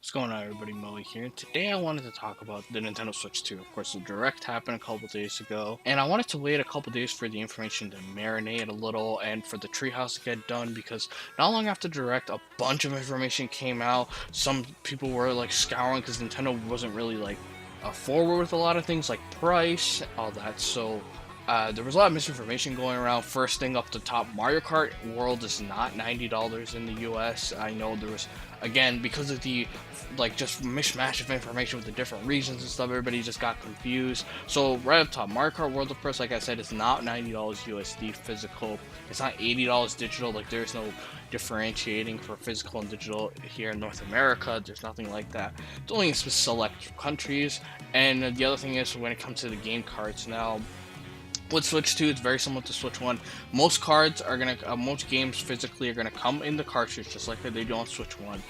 What's going on, everybody? Moawe here. Today I wanted to talk about the Nintendo Switch 2. Of course, the Direct happened a couple days ago, and I wanted to wait a couple days for the information to marinate a little and for the treehouse to get done because not long after Direct, a bunch of information came out. Some people were like scouring because Nintendo wasn't really like forward with a lot of things like price, all that. So there was a lot of misinformation going around. First thing up the top, Mario Kart World is not $90 in the US. I know there was, again, because of the just mishmash of information with the different regions and stuff, everybody just got confused. So right up top, Mario Kart World of course, like I said, is not $90 USD physical. It's not $80 digital. Like there's no differentiating for physical and digital here in North America. There's nothing like that. It's only in select countries. And the other thing is when it comes to the game cards now, with Switch 2, it's very similar to Switch 1. Most cards are most games physically are gonna come in the cartridge, just like they do on Switch 1.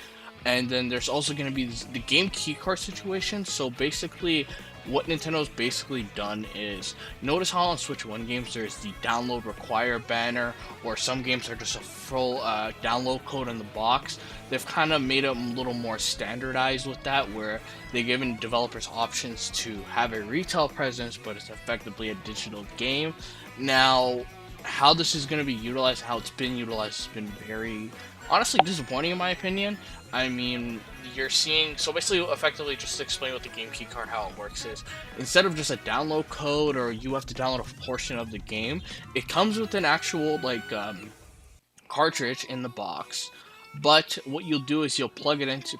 And then there's also gonna be the game key card situation. So basically, what Nintendo's basically done is, notice how on Switch 1 games there's the download require banner, or some games are just a full download code in the box. They've kind of made it a little more standardized with that, where they've given developers options to have a retail presence, but it's effectively a digital game. Now, how this is going to be utilized, how it's been utilized, has been very, honestly, disappointing in my opinion. I mean, you're seeing, so basically, effectively, just to explain what the game key card, how it works is, instead of just a download code or you have to download a portion of the game, it comes with an actual, cartridge in the box. But what you'll do is you'll plug it into,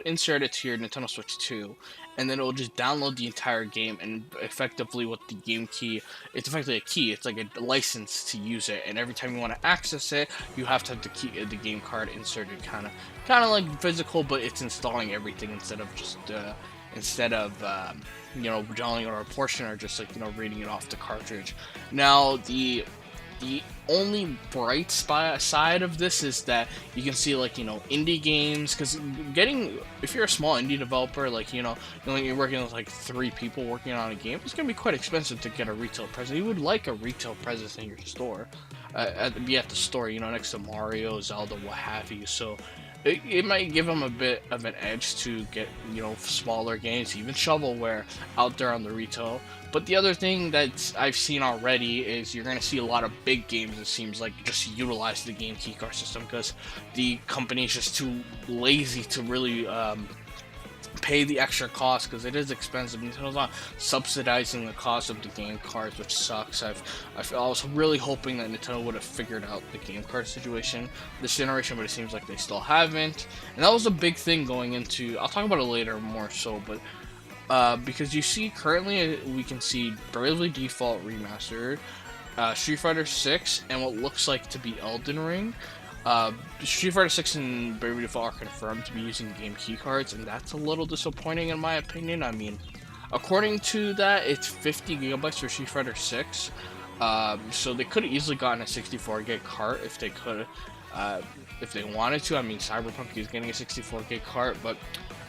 insert it to your Nintendo Switch 2, and then it'll just download the entire game. And effectively, what the game key, it's effectively a key. It's like a license to use it. And every time you want to access it, you have to have the game card inserted, kind of like physical, but it's installing everything instead of just downloading a portion or just reading it off the cartridge. Now the only bright side of this is that you can see indie games, because if you're a small indie developer, you're working with 3 people working on a game, it's gonna be quite expensive to get a retail presence. You would like a retail presence in your store, be at the store, next to Mario, Zelda, what have you. So it might give them a bit of an edge to get smaller games, even shovelware, out there on the retail. But the other thing that I've seen already is you're going to see a lot of big games, it seems like, just utilize the game keycard system because the company is just too lazy to really pay the extra cost, because it is expensive. Nintendo's not subsidizing the cost of the game cards, which sucks. I was really hoping that Nintendo would have figured out the game card situation this generation, but it seems like they still haven't. And that was a big thing going into, I'll talk about it later more so, but because you see currently we can see Bravely Default Remastered, Street Fighter 6, and what looks like to be Elden Ring. Street Fighter 6 and Bravely Default are confirmed to be using game keycards, and that's a little disappointing in my opinion. I mean, according to that, it's 50 gigabytes for Street Fighter 6, so they could have easily gotten a 64 gig cart if they could, if they wanted to. I mean, Cyberpunk is getting a 64 gig cart, but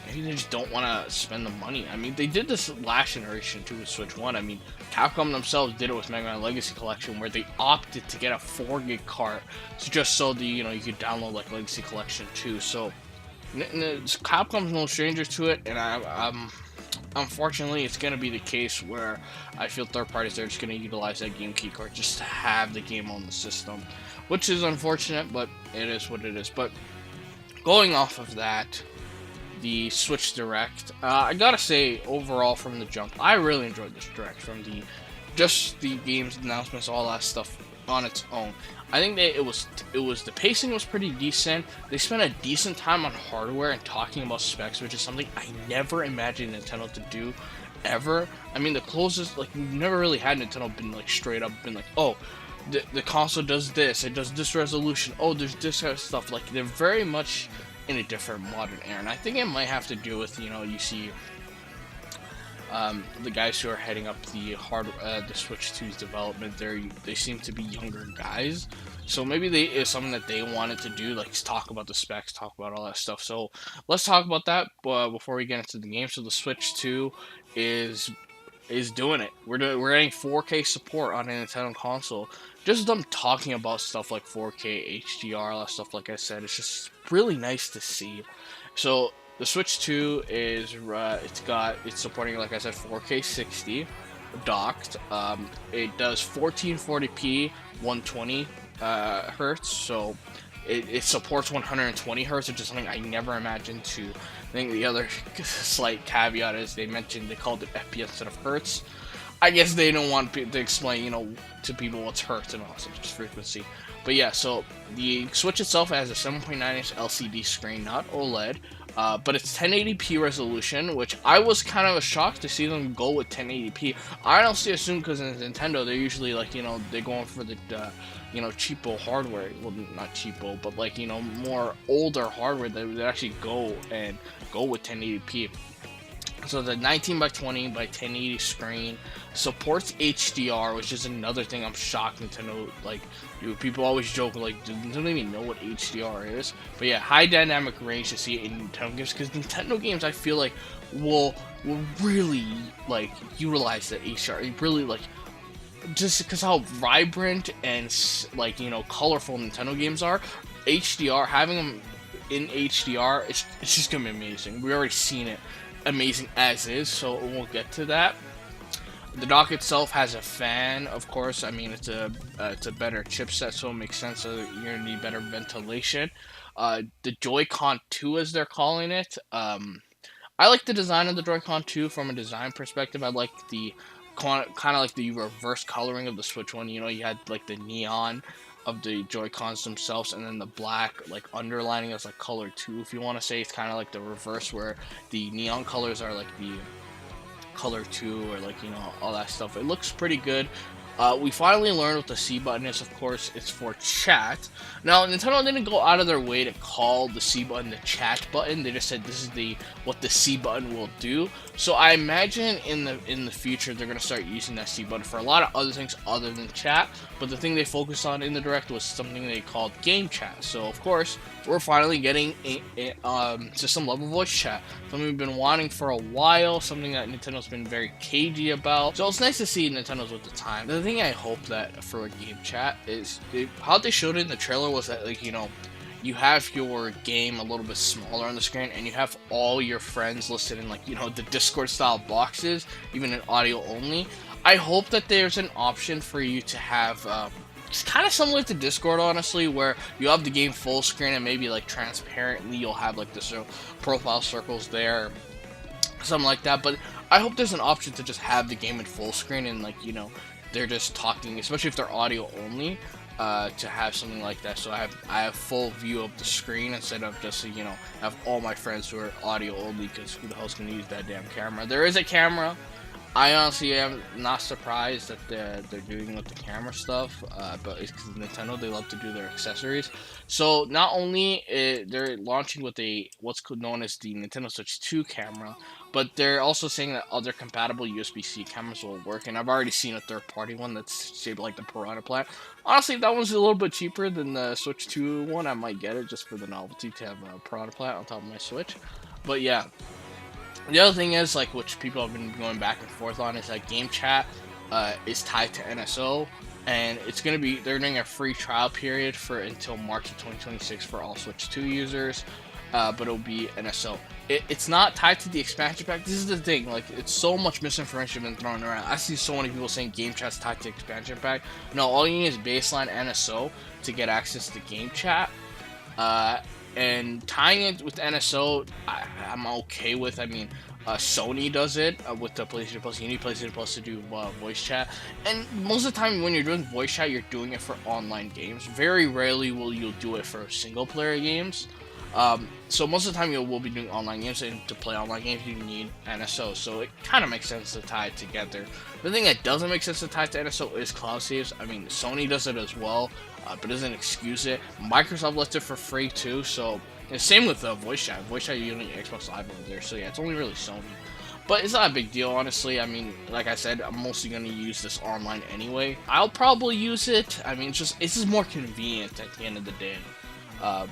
maybe they just don't want to spend the money. I mean, they did this last generation too with Switch 1. I mean, Capcom themselves did it with Mega Man Legacy Collection, where they opted to get a 4 gig cart, just so you could download Legacy Collection too. So Capcom's no stranger to it, and I'm unfortunately it's gonna be the case where I feel third parties are just gonna utilize that game key card just to have the game on the system, which is unfortunate, but it is what it is. But going off of that, the Switch Direct, I gotta say, overall from the jump, I really enjoyed this Direct, from the games announcements, all that stuff on its own. I think that it was the pacing was pretty decent. They spent a decent time on hardware and talking about specs, which is something I never imagined Nintendo to do ever. I mean, the closest, we've never really had Nintendo been straight up been oh, the console does this, it does this resolution, oh, there's this kind of stuff. They're very much in a different modern era, and I think it might have to do with you see the guys who are heading up the Switch 2's development. They seem to be younger guys, so maybe it's something that they wanted to do, talk about the specs, talk about all that stuff. So let's talk about that before we get into the game. So the Switch 2 is doing it. We're getting 4K support on a Nintendo console. Just them talking about stuff like 4K HDR, all that stuff. Like I said, it's just really nice to see. So the Switch 2 is it's supporting, like I said, 4K 60 docked. It does 1440p 120 hertz, so it supports 120 hertz, which is something I never imagined to. I think the other slight caveat is they mentioned they called it FPS instead of hertz. I guess they don't want to explain, to people what's hertz and also just frequency. But yeah, so the Switch itself has a 7.9-inch LCD screen, not OLED, but it's 1080p resolution, which I was kind of shocked to see them go with 1080p. I honestly assume because in Nintendo, they're usually like, they're going for the, cheapo hardware. Well, not cheapo, but like, more older hardware that would actually go with 1080p. So the 19 by 20 by 1080 screen supports HDR, which is another thing I'm shocked Nintendo, like, people always joke, like, do Nintendo even know what HDR is? But yeah, high dynamic range to see it in Nintendo games, because Nintendo games, I feel like, will really, like, utilize that HDR. It really, like, just because how vibrant and, like, colorful Nintendo games are, HDR, having them in HDR, it's just gonna be amazing. We already seen it amazing as is, so we'll get to that. The dock itself has a fan, of course. I mean, it's a better chipset, so it makes sense. So you're gonna need better ventilation. The Joy-Con 2, as they're calling it. I like the design of the Joy-Con 2 from a design perspective. I like the kind of like the reverse coloring of the Switch one. You had like the neon of the Joy-Cons themselves, and then the black, like, underlining as like color 2, if you want to say. It's kind of like the reverse, where the neon colors are like the color 2, or like, all that stuff. It looks pretty good. We finally learned what the C button is. Of course, it's for chat. Now, Nintendo didn't go out of their way to call the C button the chat button. They just said this is what the C button will do. So I imagine in the future they're gonna start using that C button for a lot of other things other than chat. But the thing they focused on in the Direct was something they called game chat. So of course, we're finally getting a system level voice chat. Something we've been wanting for a while. Something that Nintendo's been very cagey about. So it's nice to see Nintendo's with the time. The thing I hope that for a game chat is how they showed it in the trailer was that, like, you have your game a little bit smaller on the screen, and you have all your friends listed in, like, the Discord style boxes, even in audio only. I hope that there's an option for you to have it's kind of similar to Discord, honestly, where you have the game full screen and maybe like transparently you'll have like the profile circles there, something like that. But I hope there's an option to just have the game in full screen and, like, they're just talking, especially if they're audio only, to have something like that. So I have full view of the screen instead of just, have all my friends who are audio only, because who the hell's gonna use that damn camera? There is a camera. I honestly am not surprised that they're doing with the camera stuff, but it's because Nintendo, they love to do their accessories. So not only they're launching with what's known as the Nintendo Switch 2 camera, but they're also saying that other compatible USB-C cameras will work. And I've already seen a third-party one that's shaped like the Piranha Plant. Honestly, if that one's a little bit cheaper than the Switch 2 one, I might get it just for the novelty to have a Piranha Plant on top of my Switch. But yeah. The other thing is, like, which people have been going back and forth on, is that game chat is tied to NSO, and they're doing a free trial period until March of 2026 for all Switch 2 users, but it'll be NSO. It's not tied to the expansion pack. This is the thing, like, it's so much misinformation been thrown around. I see so many people saying game chat's tied to expansion pack. No, all you need is baseline NSO to get access to game chat. And tying it with NSO, I'm okay with. I mean, Sony does it with the PlayStation Plus. You need PlayStation Plus to do voice chat. And most of the time when you're doing voice chat, you're doing it for online games. Very rarely will you do it for single-player games. So most of the time you will be doing online games, and to play online games you need NSO. So it kind of makes sense to tie it together. The thing that doesn't make sense to tie it to NSO is cloud saves. I mean, Sony does it as well. But doesn't excuse it. Microsoft lets it for free too, so same with voice chat. Voice chat, you need Xbox Live over there, so yeah, it's only really Sony. But it's not a big deal, honestly. I mean, like I said, I'm mostly gonna use this online anyway. I'll probably use it. I mean, it's just more convenient at the end of the day.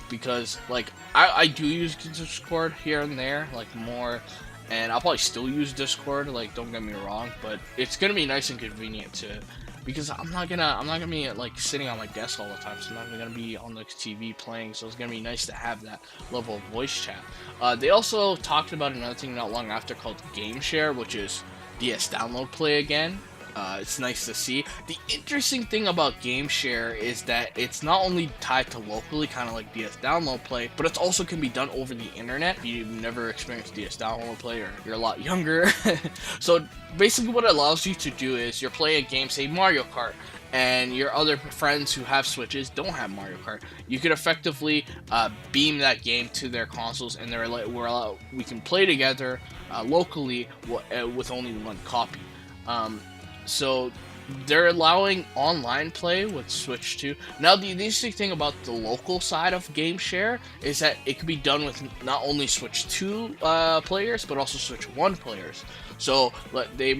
Because, like, I do use Discord here and there, like, more, and I'll probably still use Discord, like, don't get me wrong, but it's gonna be nice and convenient to, because I'm not gonna be like sitting on my desk all the time, so I'm not gonna be on the TV playing. So it's gonna be nice to have that level of voice chat. They also talked about another thing not long after called Game Share, which is DS download play again. It's nice to see. The interesting thing about Game Share is that it's not only tied to locally, kind of like DS Download Play, but it also can be done over the internet. If you've never experienced DS Download Play, or you're a lot younger. So basically what it allows you to do is you're playing a game, say Mario Kart, and your other friends who have Switches don't have Mario Kart. You could effectively beam that game to their consoles, and they're like, we can play together locally with only one copy. So they're allowing online play with Switch 2. Now, the interesting thing about the local side of Game Share is that it can be done with not only Switch 2 players, but also Switch 1 players. So they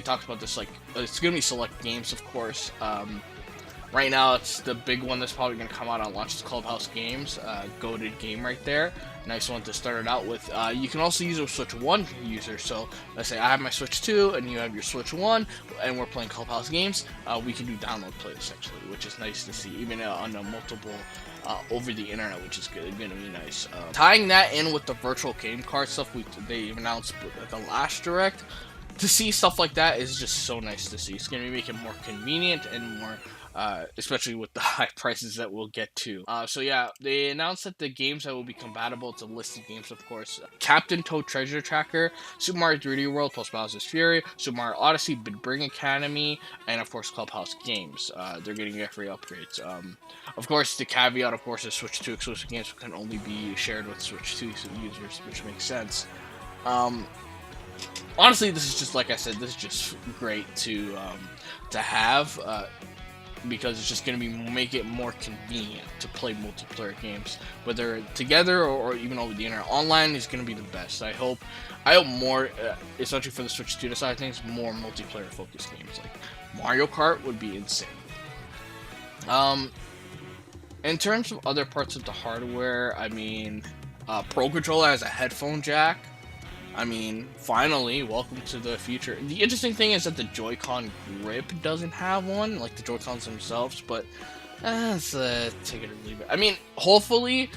talked about this, like, it's going to be select games, of course. Right now, it's the big one that's probably going to come out on launch, is Clubhouse Games. Goated game right there. Nice one to start it out with. You can also use a Switch 1 user. So let's say I have my Switch 2 and you have your Switch 1, and we're playing Clubhouse Games. We can do download play essentially, which is nice to see, even on a multiple over the internet, which is going to be nice. Tying that in with the virtual game card stuff they announced at the last direct, to see stuff like that is just so nice to see. It's going to make it more convenient and more, especially with the high prices that we'll get to. So yeah, they announced that the games that will be compatible to listed games, of course, Captain Toad Treasure Tracker, Super Mario 3D World plus Bowser's Fury, Super Mario Odyssey, Big Bring Academy, and of course Clubhouse Games. They're getting free upgrades. Of course, the caveat, of course, is Switch 2 exclusive games can only be shared with Switch 2 users, which makes sense. Honestly, this is just, like I said, this is just great to have, because it's just going to make it more convenient to play multiplayer games, whether together or even over the internet. Online is going to be the best. I hope more, especially for the Switch 2 side of things, more multiplayer focused games. Like Mario Kart would be insane. In terms of other parts of the hardware, I mean, Pro Controller has a headphone jack. I mean, finally, welcome to the future. The interesting thing is that the Joy-Con grip doesn't have one, like the Joy-Cons themselves, but let's take it or leave it. I mean, hopefully,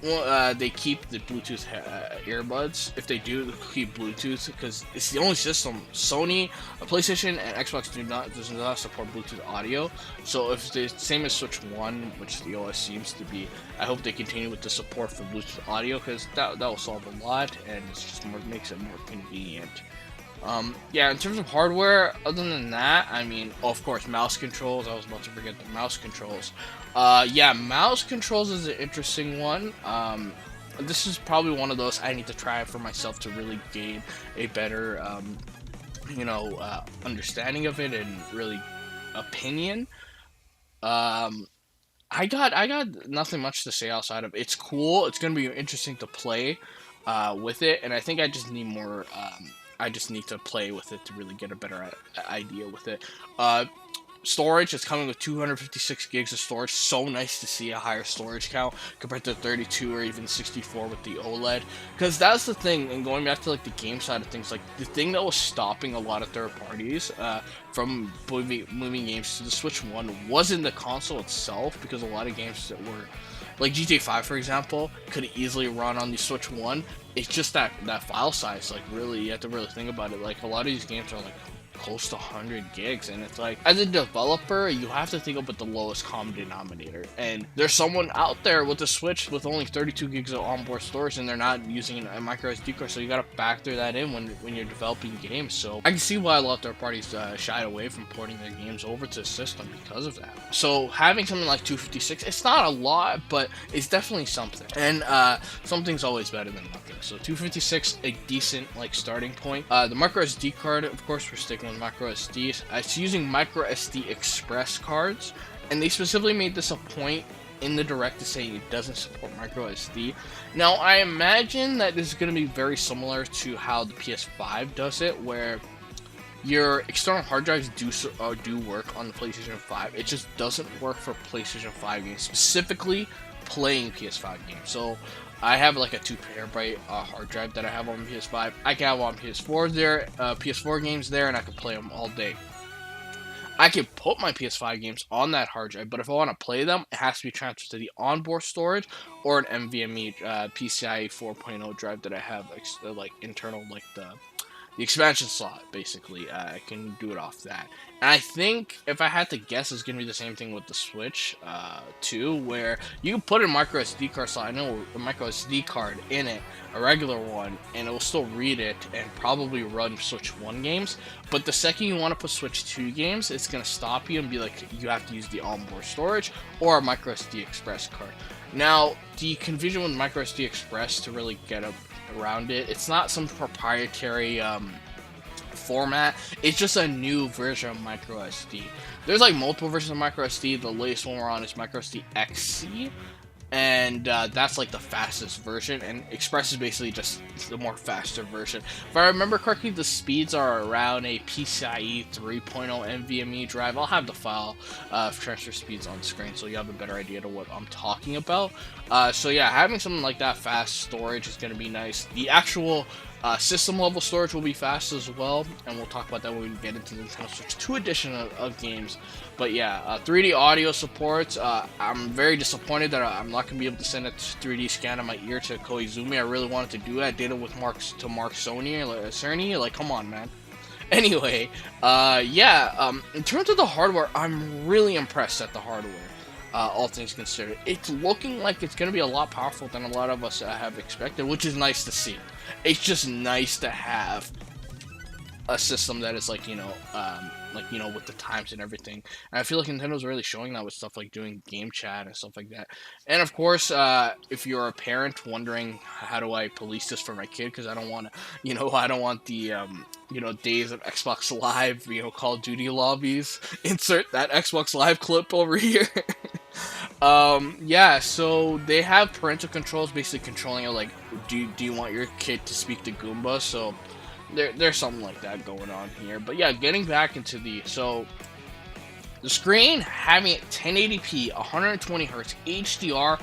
they keep the Bluetooth earbuds. If they do, they'll keep Bluetooth, because it's the only system. Sony, PlayStation, and Xbox does not support Bluetooth audio. So if the same as Switch 1, which the OS seems to be, I hope they continue with the support for Bluetooth audio, because that will solve a lot, and it's just makes it more convenient. Yeah, in terms of hardware, other than that, I mean, of course, mouse controls. I was about to forget the mouse controls. Yeah, mouse controls is an interesting one. This is probably one of those I need to try for myself to really gain a better, understanding of it and really opinion. I got nothing much to say outside of it's cool. It's gonna be interesting to play with it, and I think I just need more. I just need to play with it to really get a better idea with it. Storage is coming with 256 gigs of storage. So nice to see a higher storage count compared to 32 or even 64 with the OLED. Because that's the thing, and going back to like the game side of things, like the thing that was stopping a lot of third parties from moving games to the Switch 1 wasn't the console itself, because a lot of games that were like GTA 5, for example, could easily run on the Switch 1. It's just that file size. Like, really, you have to really think about it. Like, a lot of these games are like close to 100 gigs, and it's like, as a developer, you have to think about the lowest common denominator, and there's someone out there with a Switch with only 32 gigs of onboard storage, and they're not using a micro SD card, so you gotta factor that in when you're developing games. So I can see why a lot of third parties shied away from porting their games over to the system because of that. So having something like 256, it's not a lot, but it's definitely something, and something's always better than nothing. So 256, a decent like starting point. The micro SD card, of course, we're sticking with micro SD. It's using micro SD Express cards, and they specifically made this a point in the direct to say it doesn't support micro SD. Now, I imagine that this is going to be very similar to how the PS5 does it, where your external hard drives do work on the PlayStation 5. It just doesn't work for PlayStation 5 games, specifically playing PS5 games. So I have like a 2 terabyte hard drive that I have on PS5. I can have on PS4 there, PS4 games there, and I can play them all day. I can put my PS5 games on that hard drive, but if I want to play them, it has to be transferred to the onboard storage or an NVMe PCIe 4.0 drive that I have like internal, like the expansion slot, basically. I can do it off that. And I think, if I had to guess, it's going to be the same thing with the Switch, too, where you can put a micro SD card slot, I know a micro SD card in it, a regular one, and it will still read it and probably run Switch 1 games. But the second you want to put Switch 2 games, it's going to stop you and be like, you have to use the onboard storage or a micro SD Express card. Now, the confusion with micro SD Express to really get around it, it's not some proprietary format. It's just a new version of micro SD. There's like multiple versions of micro SD. The latest one we're on is micro SD XC, and that's like the fastest version, and Express is basically just the more faster version. If I remember correctly, the speeds are around a PCIe 3.0 NVMe drive. I'll have the file of transfer speeds on screen so you have a better idea of what I'm talking about. So yeah, having something like that fast storage is going to be nice. The actual system level storage will be fast as well, and we'll talk about that when we get into the Nintendo Switch 2 edition of games. But yeah, 3D audio supports. I'm very disappointed that I'm not going to be able to send a 3D scan of my ear to Koizumi. I really wanted to do that. Did it with Mark Cerny. Like, come on, man. Anyway, in terms of the hardware, I'm really impressed at the hardware. All things considered, it's looking like it's going to be a lot powerful than a lot of us have expected, which is nice to see. It's just nice to have a system that is like, with the times and everything. And I feel like Nintendo's really showing that with stuff like doing game chat and stuff like that. And of course, if you're a parent wondering how do I police this for my kid, because I don't want to, I don't want the days of Xbox Live, Call of Duty lobbies. Insert that Xbox Live clip over here. So they have parental controls, basically controlling it, like, do you want your kid to speak to Goomba? So there's something like that going on here. But yeah, getting back into the screen, having it 1080p, 120 Hz, HDR,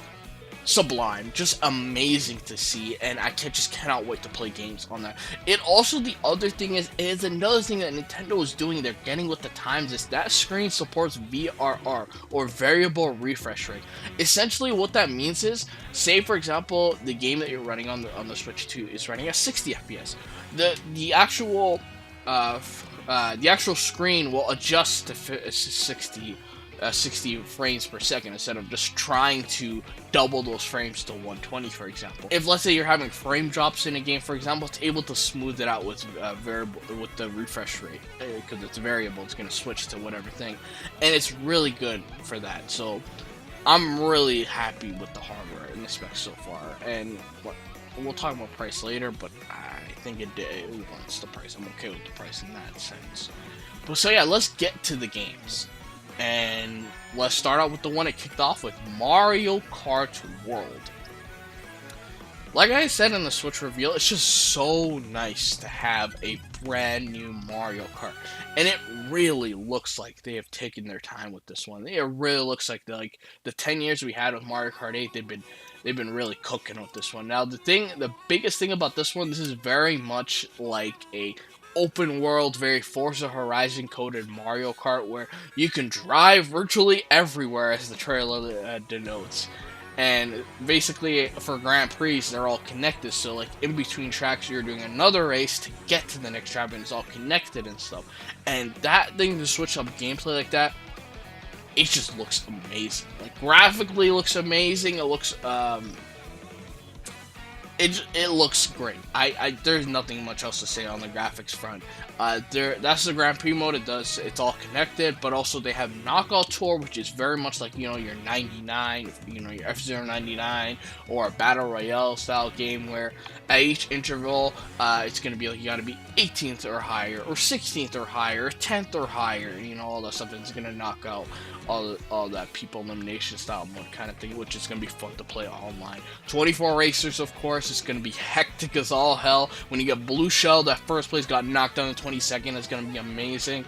sublime, just amazing to see, and I just cannot wait to play games on that. It also, the other thing is another thing that Nintendo is doing, they're getting with the times, is that screen supports VRR, or variable refresh rate. Essentially what that means is, say for example, the game that you're running on the Switch 2 is running at 60 FPS. The actual screen will adjust to 60 frames per second instead of just trying to double those frames to 120, for example. If, let's say, you're having frame drops in a game, for example, it's able to smooth it out with the refresh rate, because it's variable. It's going to switch to whatever thing, and it's really good for that. So I'm really happy with the hardware and the specs so far, and we'll talk about price later, but I think it wants the price. I'm okay with the price in that sense. But so yeah, let's get to the games. And let's start out with the one it kicked off with, Mario Kart World. Like I said in the Switch reveal, it's just so nice to have a brand new Mario Kart. And it really looks like they have taken their time with this one. It really looks like the 10 years we had with Mario Kart 8, they've been really cooking with this one. Now the biggest thing about this one, this is very much like a open world, very Forza Horizon coded Mario Kart, where you can drive virtually everywhere, as the trailer denotes. And basically, for Grand Prix, they're all connected, so like in between tracks, you're doing another race to get to the next track, and it's all connected and stuff. And that thing, to switch up gameplay like that, it just looks amazing. Like, graphically looks amazing. It looks it looks great. There's nothing much else to say on the graphics front. That's the Grand Prix mode. It's all connected, but also they have Knockout Tour, which is very much like, your 99, your F-Zero 99, or a Battle Royale style game, where at each interval, it's going to be like, you got to be 18th or higher, or 16th or higher, or 10th or higher, all that stuff. It's going to knock out all that people elimination style mode kind of thing, which is going to be fun to play online. 24 racers, of course. It's going to be hectic as all hell. When you get Blue Shell, that first place got knocked down in 22nd. It's going to be amazing.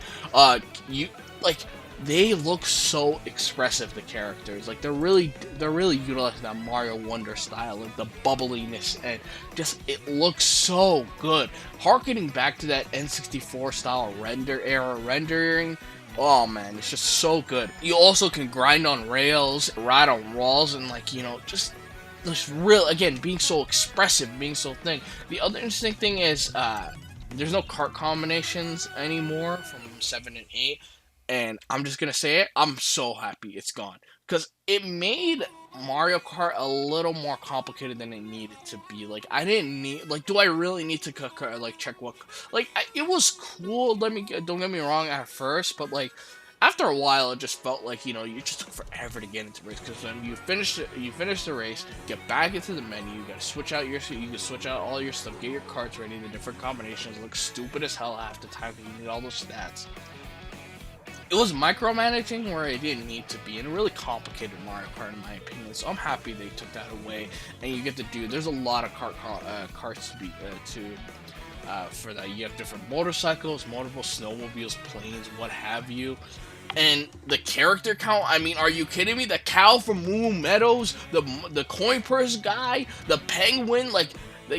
They look so expressive, the characters. Like, they're really utilizing that Mario Wonder style, like the bubbliness, and just, it looks so good. Harkening back to that N64 style rendering, Oh man, it's just so good. You also can grind on rails, ride on walls, and like just real again being so expressive, being so thing. The other interesting thing is there's no cart combinations anymore from 7 and 8, and I'm just gonna say it. I'm so happy it's gone because it made Mario Kart a little more complicated than it needed to be. Like I didn't need like, do I really need to like check what it was cool. Don't get me wrong at first, but like after a while, it just felt like you just took forever to get into race because when you finish the race, get back into the menu, you gotta switch out you can switch out all your stuff, get your carts ready, the different combinations look stupid as hell half the time because you need all those stats. It was micromanaging where it didn't need to be, and it really complicated Mario Kart in my opinion. So I'm happy they took that away, and you get to do. There's a lot of carts to be for that. You have different motorcycles, motorable snowmobiles, planes, what have you. And the character count, I mean, are you kidding me? The cow from Moon Meadows, the coin purse guy, the penguin, like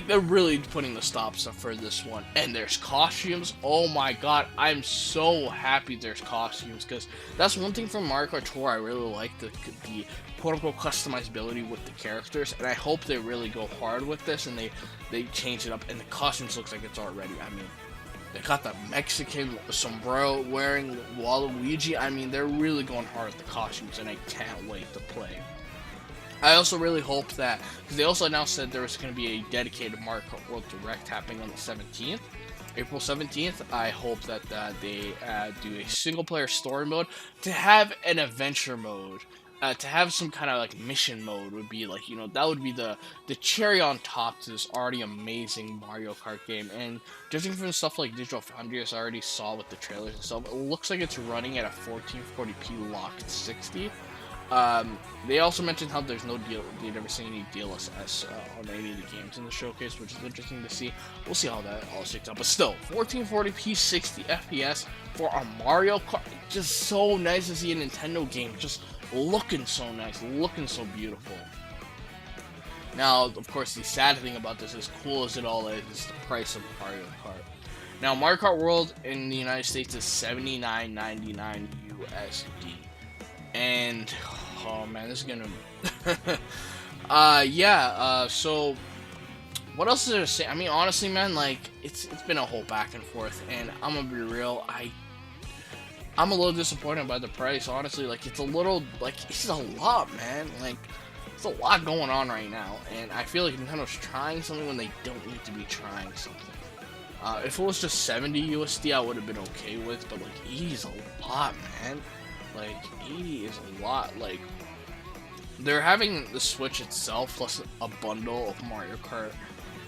they're really putting the stops up for this one. And there's costumes. Oh my god, I'm so happy there's costumes because that's one thing from Mario Kart Tour I really like the quote unquote customizability with the characters, and I hope they really go hard with this and they change it up. And the costumes looks like it's already. I mean, they got the Mexican sombrero wearing Waluigi. I mean, they're really going hard with the costumes, and I can't wait to play. I also really hope that, because they also announced that there was going to be a dedicated Mario Kart World Direct happening on the 17th, April 17th. I hope that they do a single player story mode, to have an adventure mode, to have some kind of like mission mode would be like, that would be the cherry on top to this already amazing Mario Kart game. And judging from stuff like Digital Foundry, as I already saw with the trailers and stuff, it looks like it's running at a 1440p locked 60. They also mentioned how there's no deal. They've never seen any DLSS on any of the games in the showcase, which is interesting to see. We'll see how that all shakes out. But still, 1440p, 60 FPS for a Mario Kart, just so nice to see a Nintendo game just looking so nice, looking so beautiful. Now, of course, the sad thing about this, as cool as it all is the price of Mario Kart. Now, Mario Kart World in the United States is $79.99 USD. And oh man, this is gonna so what else is there to say? I mean, honestly, man, like it's been a whole back and forth, and I'm gonna be real, I'm a little disappointed by the price, honestly. Like it's a little, like it's a lot, man. Like it's a lot going on right now, and I feel like Nintendo's trying something when they don't need to be trying something. If it was just 70 USD, I would have been okay with, but like 80 is a lot, man. Like 80 is a lot. Like they're having the Switch itself plus a bundle of Mario Kart,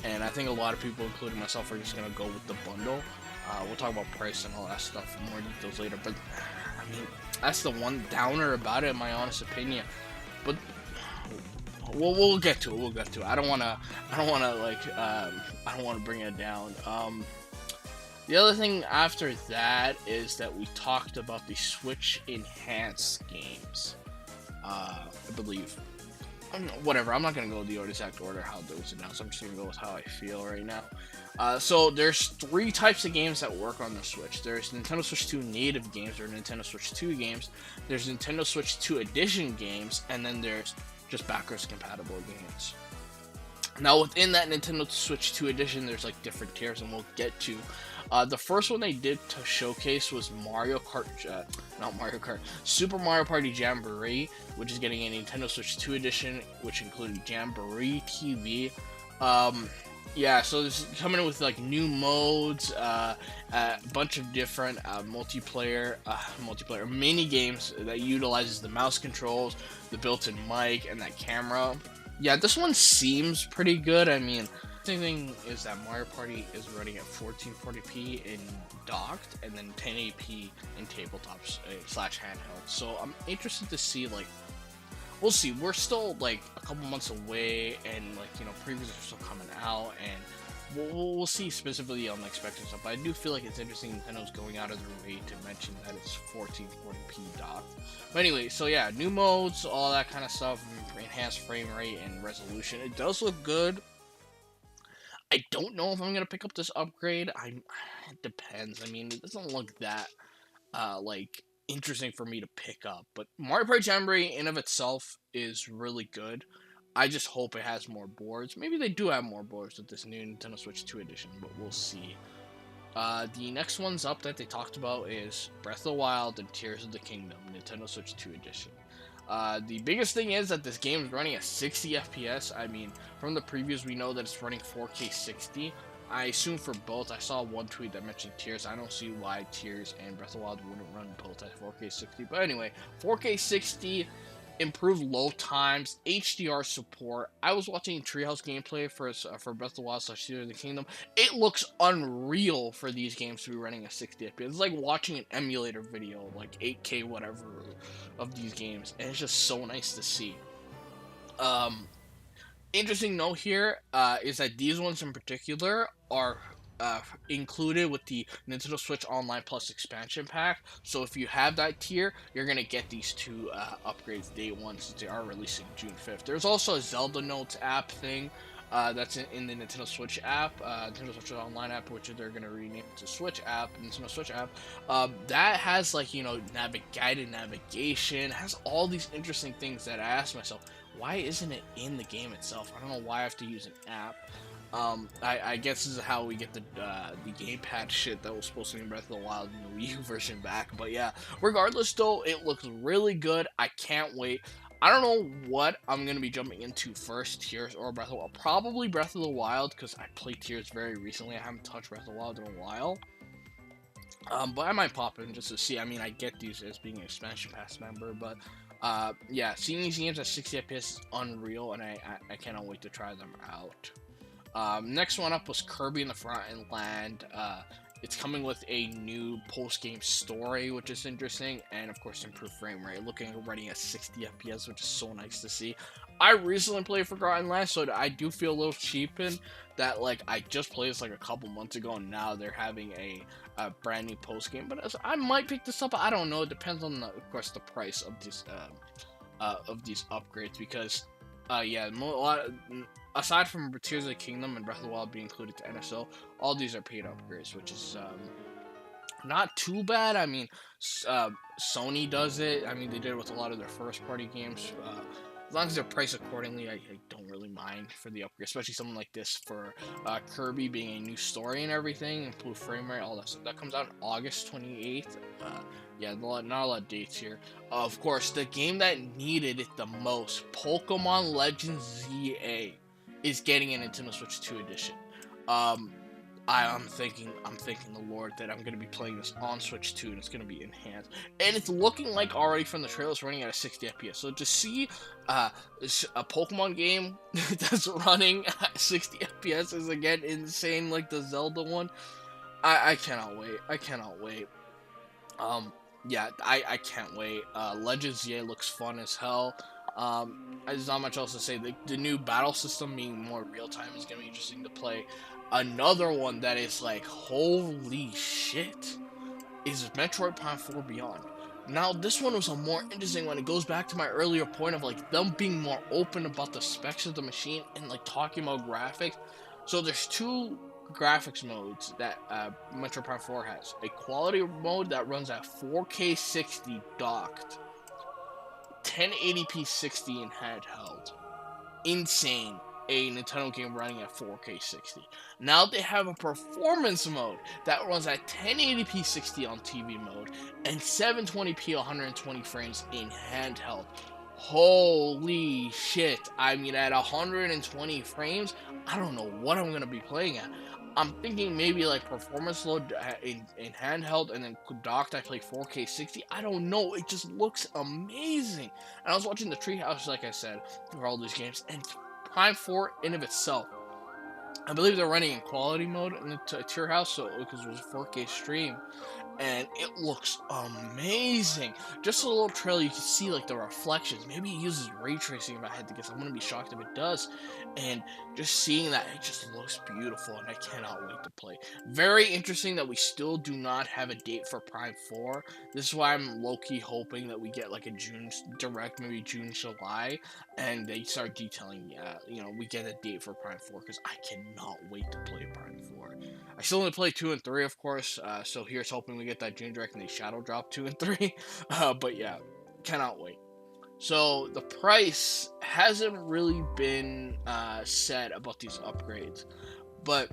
and I think a lot of people, including myself, are just gonna go with the bundle. We'll talk about price and all that stuff in more details later, but I mean that's the one downer about it, in my honest opinion. But we'll get to it. We'll get to it. I don't wanna bring it down. The other thing after that is that we talked about the Switch Enhanced games. I believe. Whatever, I'm not going to go with the exact order how those announced. I'm just going to go with how I feel right now. So there's 3 types of games that work on the Switch. There's Nintendo Switch 2 native games, or Nintendo Switch 2 games. There's Nintendo Switch 2 edition games, and then there's just backwards compatible games. Now within that Nintendo Switch 2 edition, there's like different tiers, and we'll get to. The first one they did to showcase was Super Mario Party Jamboree, which is getting a Nintendo Switch 2 edition, which included Jamboree TV. So this is coming in with like new modes, a bunch of different multiplayer mini games that utilizes the mouse controls, the built-in mic, and that camera. Yeah, this one seems pretty good. I mean, the thing is that Mario Party is running at 1440p in docked, and then 1080p in tabletops / handheld. So I'm interested to see, like, we'll see. We're still like a couple months away, and like previews are still coming out, and we'll see specifically on the expected stuff. But I do feel like it's interesting Nintendo's going out of their way to mention that it's 1440p docked. But anyway, so yeah, new modes, all that kind of stuff, enhanced frame rate and resolution. It does look good. I don't know if I'm gonna pick up this upgrade. It depends. I mean, it doesn't look that like interesting for me to pick up. But Mario Party Jamboree in of itself is really good. I just hope it has more boards. Maybe they do have more boards with this new Nintendo Switch 2 edition, but we'll see. The next ones up that they talked about is Breath of the Wild and Tears of the Kingdom, Nintendo Switch 2 edition. The biggest thing is that this game is running at 60 FPS. I mean, from the previews, we know that it's running 4K 60. I assume for both. I saw one tweet that mentioned Tears. I don't see why Tears and Breath of the Wild wouldn't run both at 4K 60. But anyway, 4K 60, improved load times, HDR support. I was watching Treehouse gameplay for Breath of the Wild / Tears of the Kingdom. It looks unreal for these games to be running at 60 FPS. It's like watching an emulator video, like 8K whatever, of these games, and it's just so nice to see. Interesting note here is that these ones in particular are included with the Nintendo Switch Online Plus expansion pack. So if you have that tier, you're gonna get these two upgrades day one, since they are releasing June 5th. There's also a Zelda Notes app thing that's in the Nintendo Switch app, Nintendo Switch Online app, which they're gonna rename to Switch app, Nintendo Switch app. That has, like, you know, guided navigation, has all these interesting things that I asked myself, why isn't it in the game itself? I don't know why I have to use an app. I guess this is how we get the gamepad shit that was supposed to be in Breath of the Wild in the Wii U version back. But yeah, regardless though, it looks really good. I can't wait. I don't know what I'm going to be jumping into first, Tears or Breath of the Wild. Probably Breath of the Wild, because I played Tears very recently. I haven't touched Breath of the Wild in a while. But I might pop in just to see. I mean, I get these as being an expansion pass member, but yeah, seeing these games at 60 FPS is unreal, and I cannot wait to try them out. Next one up was Kirby in the Forgotten Land. It's coming with a new post-game story, which is interesting, and of course improved frame rate, looking already at 60 FPS, which is so nice to see. I recently played Forgotten Land, so I do feel a little cheapened that, like, I just played this like a couple months ago, and now they're having a brand new post-game. But I might pick this up. I don't know. It depends on, of course, the price of this these upgrades, because yeah, aside from Tears of the Kingdom and Breath of the Wild being included to NSO, all these are paid upgrades, which is not too bad. I mean, Sony does it. I mean, they did it with a lot of their first-party games. As long as they're priced accordingly, I don't really mind for the upgrade, especially something like this for Kirby being a new story and everything, improved frame rate, all that stuff. That comes out on August 28th. Yeah, not a lot of dates here. Of course, the game that needed it the most, Pokemon Legends ZA, is getting a Nintendo Switch 2 edition. I'm thinking the Lord that I'm going to be playing this on Switch 2, and it's going to be enhanced. And it's looking like already from the trailers running at a 60 FPS. So to see a Pokemon game that's running at 60 FPS is again insane, like the Zelda one. I cannot wait. I cannot wait. Yeah, I can't wait. Legends ZA looks fun as hell. There's not much else to say. The new battle system being more real time is going to be interesting to play. Another one that is like, holy shit, is Metroid Prime 4 Beyond. Now, this one was a more interesting one. It goes back to my earlier point of, like, them being more open about the specs of the machine and, like, talking about graphics. So there's two graphics modes that Metroid Prime 4 has. A quality mode that runs at 4K 60 docked, 1080p 60 in handheld. Insane. A Nintendo game running at 4K 60. Now they have a performance mode that runs at 1080p 60 on TV mode and 720p 120 frames in handheld. Holy shit. I mean, at 120 frames, I don't know what I'm going to be playing at. I'm thinking maybe like performance load in handheld, and then docked I play 4K 60. I don't know. It just looks amazing. And I was watching the Treehouse, like I said, for all these games, and Prime 4 in of itself, I believe they're running in quality mode in the Treehouse, so because it was a 4K stream, and it looks amazing. Just a little trailer, you can see like the reflections. Maybe it uses ray tracing in my head, because I'm gonna be shocked if it does. And just seeing that, it just looks beautiful, and I cannot wait to play. Very interesting that we still do not have a date for Prime 4. This is why I'm low-key hoping that we get like a June direct, maybe June, July, and they start detailing, we get a date for Prime 4, because I cannot wait to play Prime 4. I still only play 2 and 3, of course. So here's hoping we get that June Direct and they Shadow Drop 2 and 3. But yeah, cannot wait. So the price hasn't really been said about these upgrades, but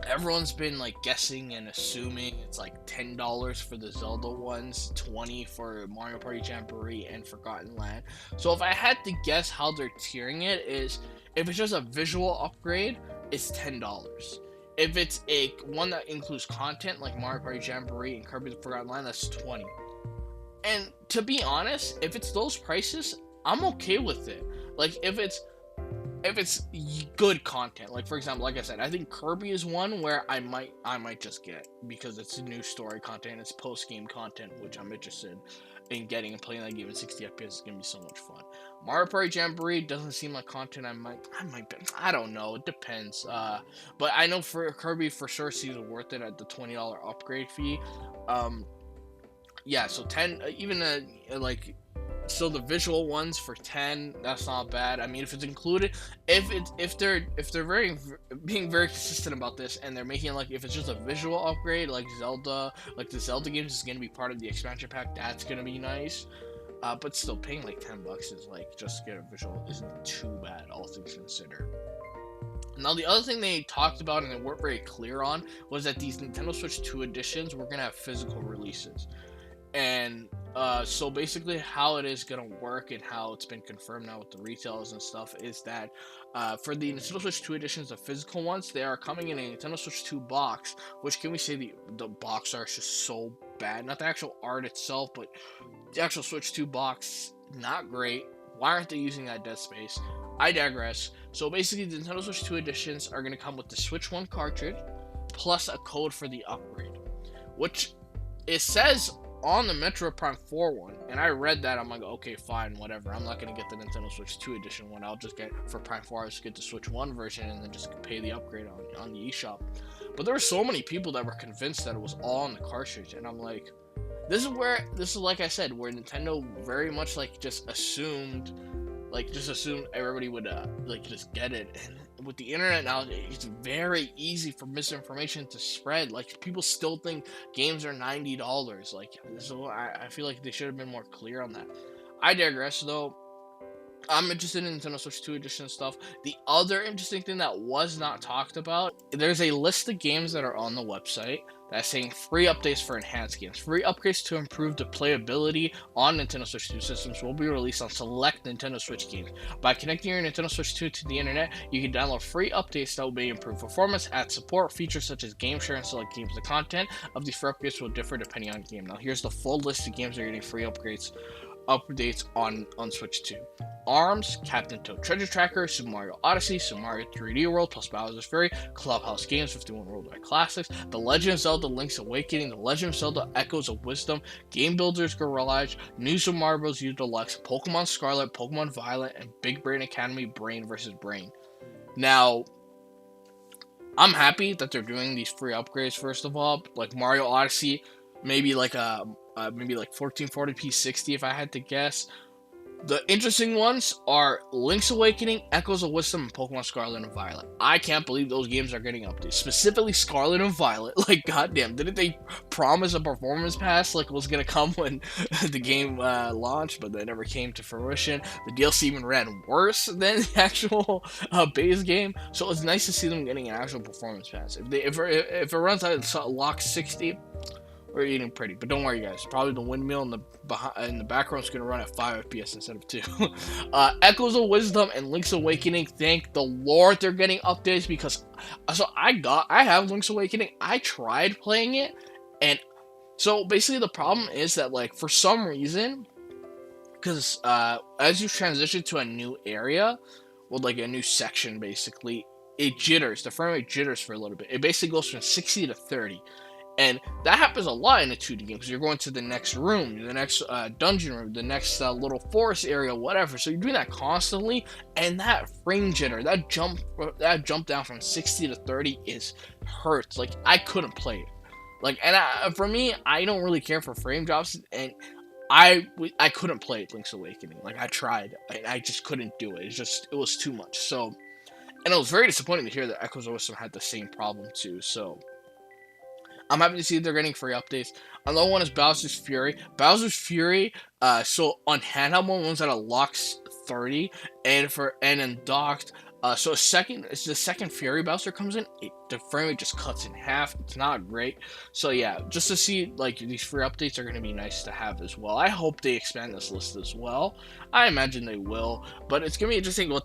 everyone's been like guessing and assuming it's like $10 for the Zelda ones, 20 for Mario Party Jamboree and Forgotten Land. So if I had to guess how they're tiering it, is if it's just a visual upgrade, it's $10. If it's a one that includes content like Mario Party Jamboree and Kirby the Forgotten Land, that's 20. And to be honest, if it's those prices, I'm okay with it. Like if it's good content, like for example, like I said, I think Kirby is one where I might just get, because it's new story content, it's post game content, which I'm interested in getting and playing that game at 60 FPS is gonna be so much fun. Mario Party Jamboree doesn't seem like content I might I don't know, it depends. But I know for Kirby for sure seems worth it at the $20 upgrade fee. Yeah, so 10, even like, so the visual ones for 10, that's not bad. I mean, if it's included, if they're being very consistent about this, and they're making like, if it's just a visual upgrade like Zelda, like the Zelda games is gonna be part of the expansion pack, that's gonna be nice. But still, paying like $10 is like just to get a visual isn't too bad, all things considered. Now, the other thing they talked about and they weren't very clear on was that these Nintendo Switch 2 editions were gonna have physical releases. And so basically how it is going to work and how it's been confirmed now with the retailers and stuff is that for the Nintendo Switch 2 editions, the physical ones, they are coming in a Nintendo Switch 2 box, which, can we say the box art is just so bad. Not the actual art itself, but the actual Switch 2 box, not great. Why aren't they using that dead space? I digress. So basically, the Nintendo Switch 2 editions are going to come with the Switch 1 cartridge plus a code for the upgrade, which it says on the Metroid Prime 4 one, and I read that, I'm like, okay, fine, whatever. I'm not gonna get the Nintendo Switch 2 edition one. I'll just get, for Prime 4, I'll just get the Switch 1 version and then just pay the upgrade on the eShop. But there were so many people that were convinced that it was all on the cartridge, and I'm like, this is like I said, where Nintendo very much like just assumed everybody would like just get it. And with the internet now, it's very easy for misinformation to spread. Like, people still think games are $90. Like, so I feel like they should have been more clear on that. I digress, though. I'm interested in Nintendo Switch 2 edition stuff. The other interesting thing that was not talked about, there's a list of games that are on the website that's saying free updates for enhanced games. Free upgrades to improve the playability on Nintendo Switch 2 systems will be released on select Nintendo Switch games. By connecting your Nintendo Switch 2 to the internet, you can download free updates that will be improve performance, add support, features such as game share, and select games. The content of these free upgrades will differ depending on game. Now, here's the full list of games that are getting free updates on Switch 2. ARMS, Captain Toad Treasure Tracker, Super Mario Odyssey, Super Mario 3D World plus Bowser's Fury, Clubhouse Games 51 Worldwide Classics, The Legend of Zelda Link's Awakening, The Legend of Zelda Echoes of Wisdom, Game Builder's Garage, New Super Mario Bros. U Deluxe, Pokemon Scarlet, Pokemon Violet, and Big Brain Academy Brain vs. Brain. Now, I'm happy that they're doing these free upgrades, first of all. Like Mario Odyssey, maybe like 1440p 60 if I had to guess. The interesting ones are Link's Awakening, Echoes of Wisdom, and Pokemon Scarlet and Violet. I can't believe those games are getting updates. Specifically Scarlet and Violet. Like, goddamn, didn't they promise a performance pass like was gonna come when the game launched, but that never came to fruition. The DLC even ran worse than the actual base game. So it's nice to see them getting an actual performance pass. If it runs out of lock 60, we're eating pretty. But don't worry, guys. Probably the windmill in the background is going to run at 5 FPS instead of 2. Echoes of Wisdom and Link's Awakening, thank the Lord they're getting updates, because I have Link's Awakening. I tried playing it, and so basically the problem is that, like, for some reason, because as you transition to a new area, well, like a new section, basically, it jitters. The frame rate jitters for a little bit. It basically goes from 60 to 30. And that happens a lot in a 2D game, because you're going to the next room, the next dungeon room, the next little forest area, whatever. So you're doing that constantly, and that frame jitter, that jump down from 60 to 30 hurts. Like, I couldn't play it. Like, and for me, I don't really care for frame drops, and I couldn't play Link's Awakening. Like, I tried, I just couldn't do it. It was too much. So, And it was very disappointing to hear that Echoes of Wisdom had the same problem too. So I'm happy to see they're getting free updates. Another one is Bowser's Fury. Bowser's Fury, so on handheld mode, one's at a Lux 30, and in docked, so the second Fury Bowser comes in, the frame rate just cuts in half. It's not great. So yeah, just to see like these free updates are going to be nice to have as well. I hope they expand this list as well. I imagine they will, but it's going to be interesting what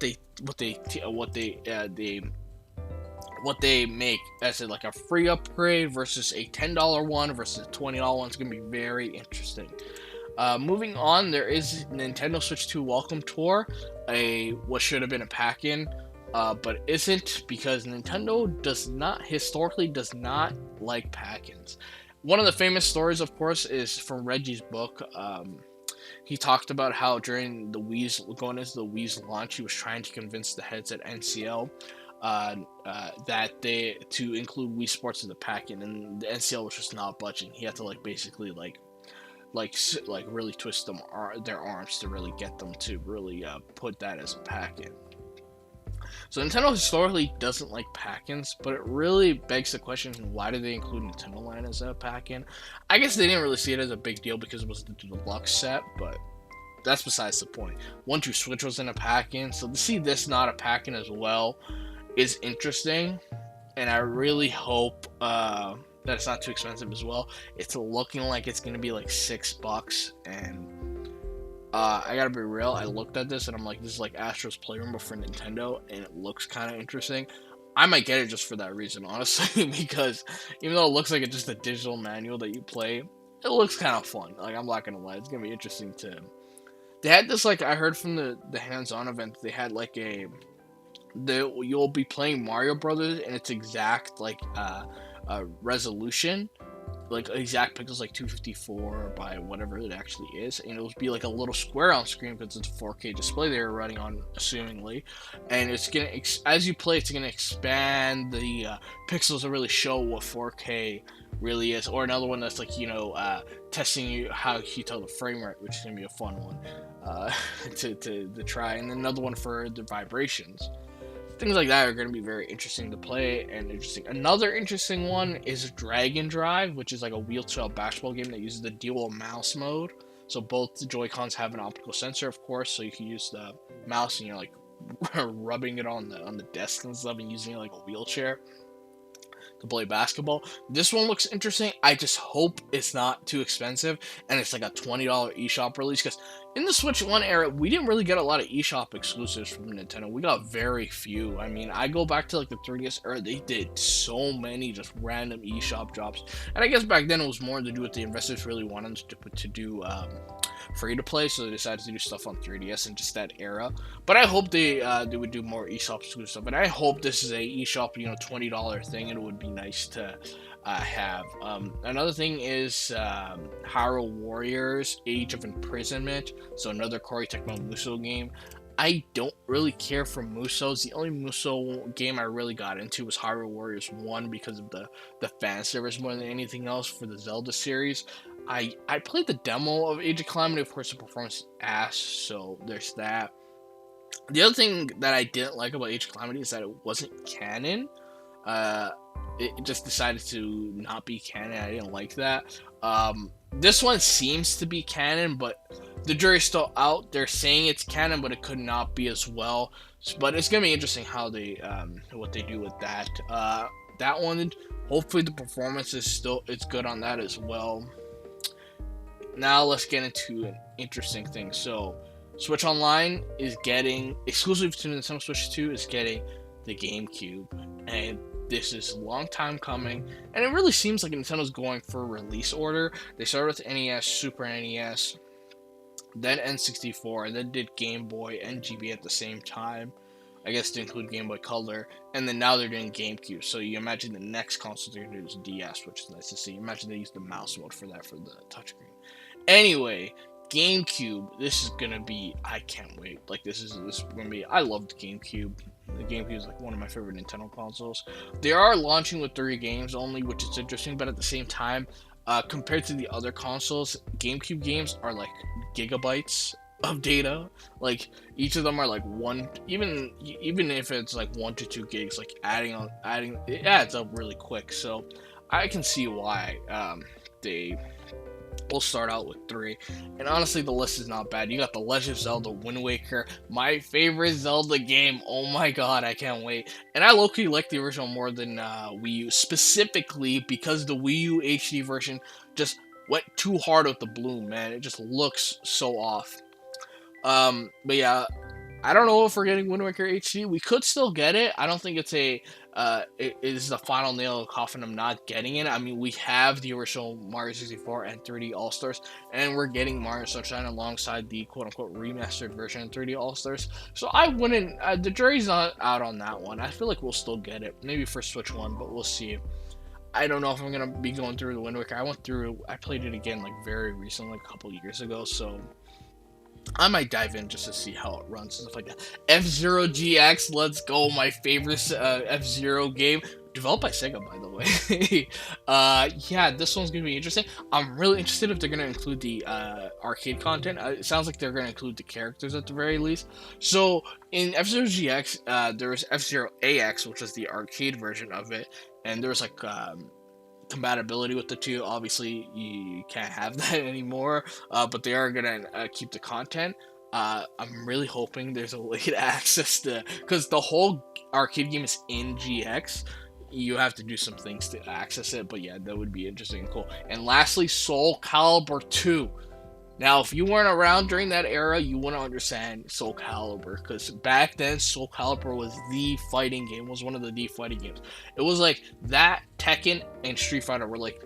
they make as like a free upgrade versus a $10 one versus a $20 one. It's going to be very interesting. Moving on, there is Nintendo Switch 2 Welcome Tour, what should have been a pack-in, but isn't, because Nintendo historically does not like pack-ins. One of the famous stories, of course, is from Reggie's book. He talked about how during going into the Wii's launch, he was trying to convince the heads at NCL that to include Wii Sports as a pack-in, and the NCL was just not budging. He had to basically really twist their arms to really get them to really put that as a pack-in. So Nintendo historically doesn't like pack-ins, but it really begs the question, why did they include Nintendo Land as a pack-in? I guess they didn't really see it as a big deal because it was the deluxe set, but that's besides the point. 1-2 Switch was in a pack-in, so to see this not a pack-in as well is interesting, and I really hope that it's not too expensive as well. It's looking like it's gonna be like $6, and I gotta be real, I looked at this and I'm like, this is like Astro's Playroom but for Nintendo, and it looks kind of interesting. I might get it just for that reason, honestly, because even though it looks like it's just a digital manual that you play, it looks kind of fun. Like, I'm not gonna lie, it's gonna be interesting too. They had this, I heard from the hands-on event, they had you'll be playing Mario Brothers in its exact resolution, exact pixels, 254 by whatever it actually is, and it will be like a little square on screen because it's a 4K display they were running on, assumingly, and it's gonna as you play, it's gonna expand the pixels to really show what 4K really is. Or another one that's testing you how you tell the frame rate, which is gonna be a fun one to try, and another one for the vibrations. Things like that are going to be very interesting to play and interesting. Another interesting one is Dragon Drive, which is like a wheel-to-wheel basketball game that uses the dual mouse mode. So both the Joy-Cons have an optical sensor, of course, so you can use the mouse and you're rubbing it on the desk and stuff and using it like a wheelchair to play basketball. This one looks interesting. I just hope it's not too expensive and it's like a $20 eShop release, because in the Switch 1 era, we didn't really get a lot of eShop exclusives from Nintendo. We got very few. I mean, I go back to the 3DS era, they did so many just random eShop drops. And I guess back then it was more to do with the investors really wanted to do free to play, so they decided to do stuff on 3DS in just that era. But I hope they would do more eShop exclusive stuff, and I hope this is a eShop $20 thing, and it would be nice to have. Another thing is Hyrule Warriors Age of Imprisonment, so another Koei Tecmo Musou game. I don't really care for Musous. The only Musou game I really got into was Hyrule Warriors 1 because of the fan service more than anything else for the Zelda series. I played the demo of Age of Calamity. Of course, the performance is ass, so there's that. The other thing that I didn't like about Age of Calamity is that it wasn't canon. It just decided to not be canon. I didn't like that. This one seems to be canon, but the jury's still out. They're saying it's canon, but it could not be as well. But it's gonna be interesting how what they do with that. That one, hopefully the performance is good on that as well. Now let's get into an interesting thing. So Switch Online is getting, exclusive to Nintendo Switch 2, is getting the GameCube, and this is a long time coming, and it really seems like Nintendo's going for a release order. They started with NES, Super NES, then N64, and then did Game Boy and GB at the same time, I guess to include Game Boy Color, and then now they're doing GameCube. So you imagine the next console they're going to do is DS, which is nice to see. Imagine they use the mouse mode for that, for the touchscreen. Anyway, GameCube, this is gonna be, I can't wait. This is gonna be, I love the GameCube. The GameCube is one of my favorite Nintendo consoles. They are launching with 3 games only, which is interesting, but at the same time, compared to the other consoles, GameCube games are gigabytes of data. Like each of them are like one, even if it's like 1 to 2 gigs, like adding it adds up really quick. So I can see why they will start out with 3. And honestly, the list is not bad. You got The Legend of Zelda Wind Waker, my favorite Zelda game. Oh my god, I can't wait. And I low-key like the original more than Wii U, specifically because the Wii U HD version just went too hard with the bloom, man. It just looks so off. But yeah, I don't know if we're getting Wind Waker HD. We could still get it. I don't think it's it is the final nail in the coffin. I'm not getting it. I mean, we have the original Mario 64 and 3D All Stars, and we're getting Mario Sunshine alongside the quote unquote remastered version of 3D All Stars. So I wouldn't. The jury's not out on that one. I feel like we'll still get it, maybe for Switch 1, but we'll see. I don't know if I'm gonna be going through the Wind Waker. I played it again like very recently, like a couple years ago, so I might dive in just to see how it runs and stuff like that. F-Zero GX, let's go! My favorite F-Zero game, developed by Sega, by the way. Yeah, this one's gonna be interesting. I'm really interested if they're gonna include the arcade content. It sounds like they're gonna include the characters at the very least. So in F-Zero GX, there's F-Zero AX, which is the arcade version of it, and there's like compatibility with the two. Obviously, you can't have that anymore, but they are gonna keep the content. I'm really hoping there's a way to access because the whole arcade game is in GX. You have to do some things to access it, but yeah, that would be interesting and cool. And lastly, Soul Calibur 2. Now, if you weren't around during that era, you wouldn't understand Soul Calibur, because back then, Soul Calibur was the fighting game, was one of the fighting games. It was like that, Tekken, and Street Fighter were like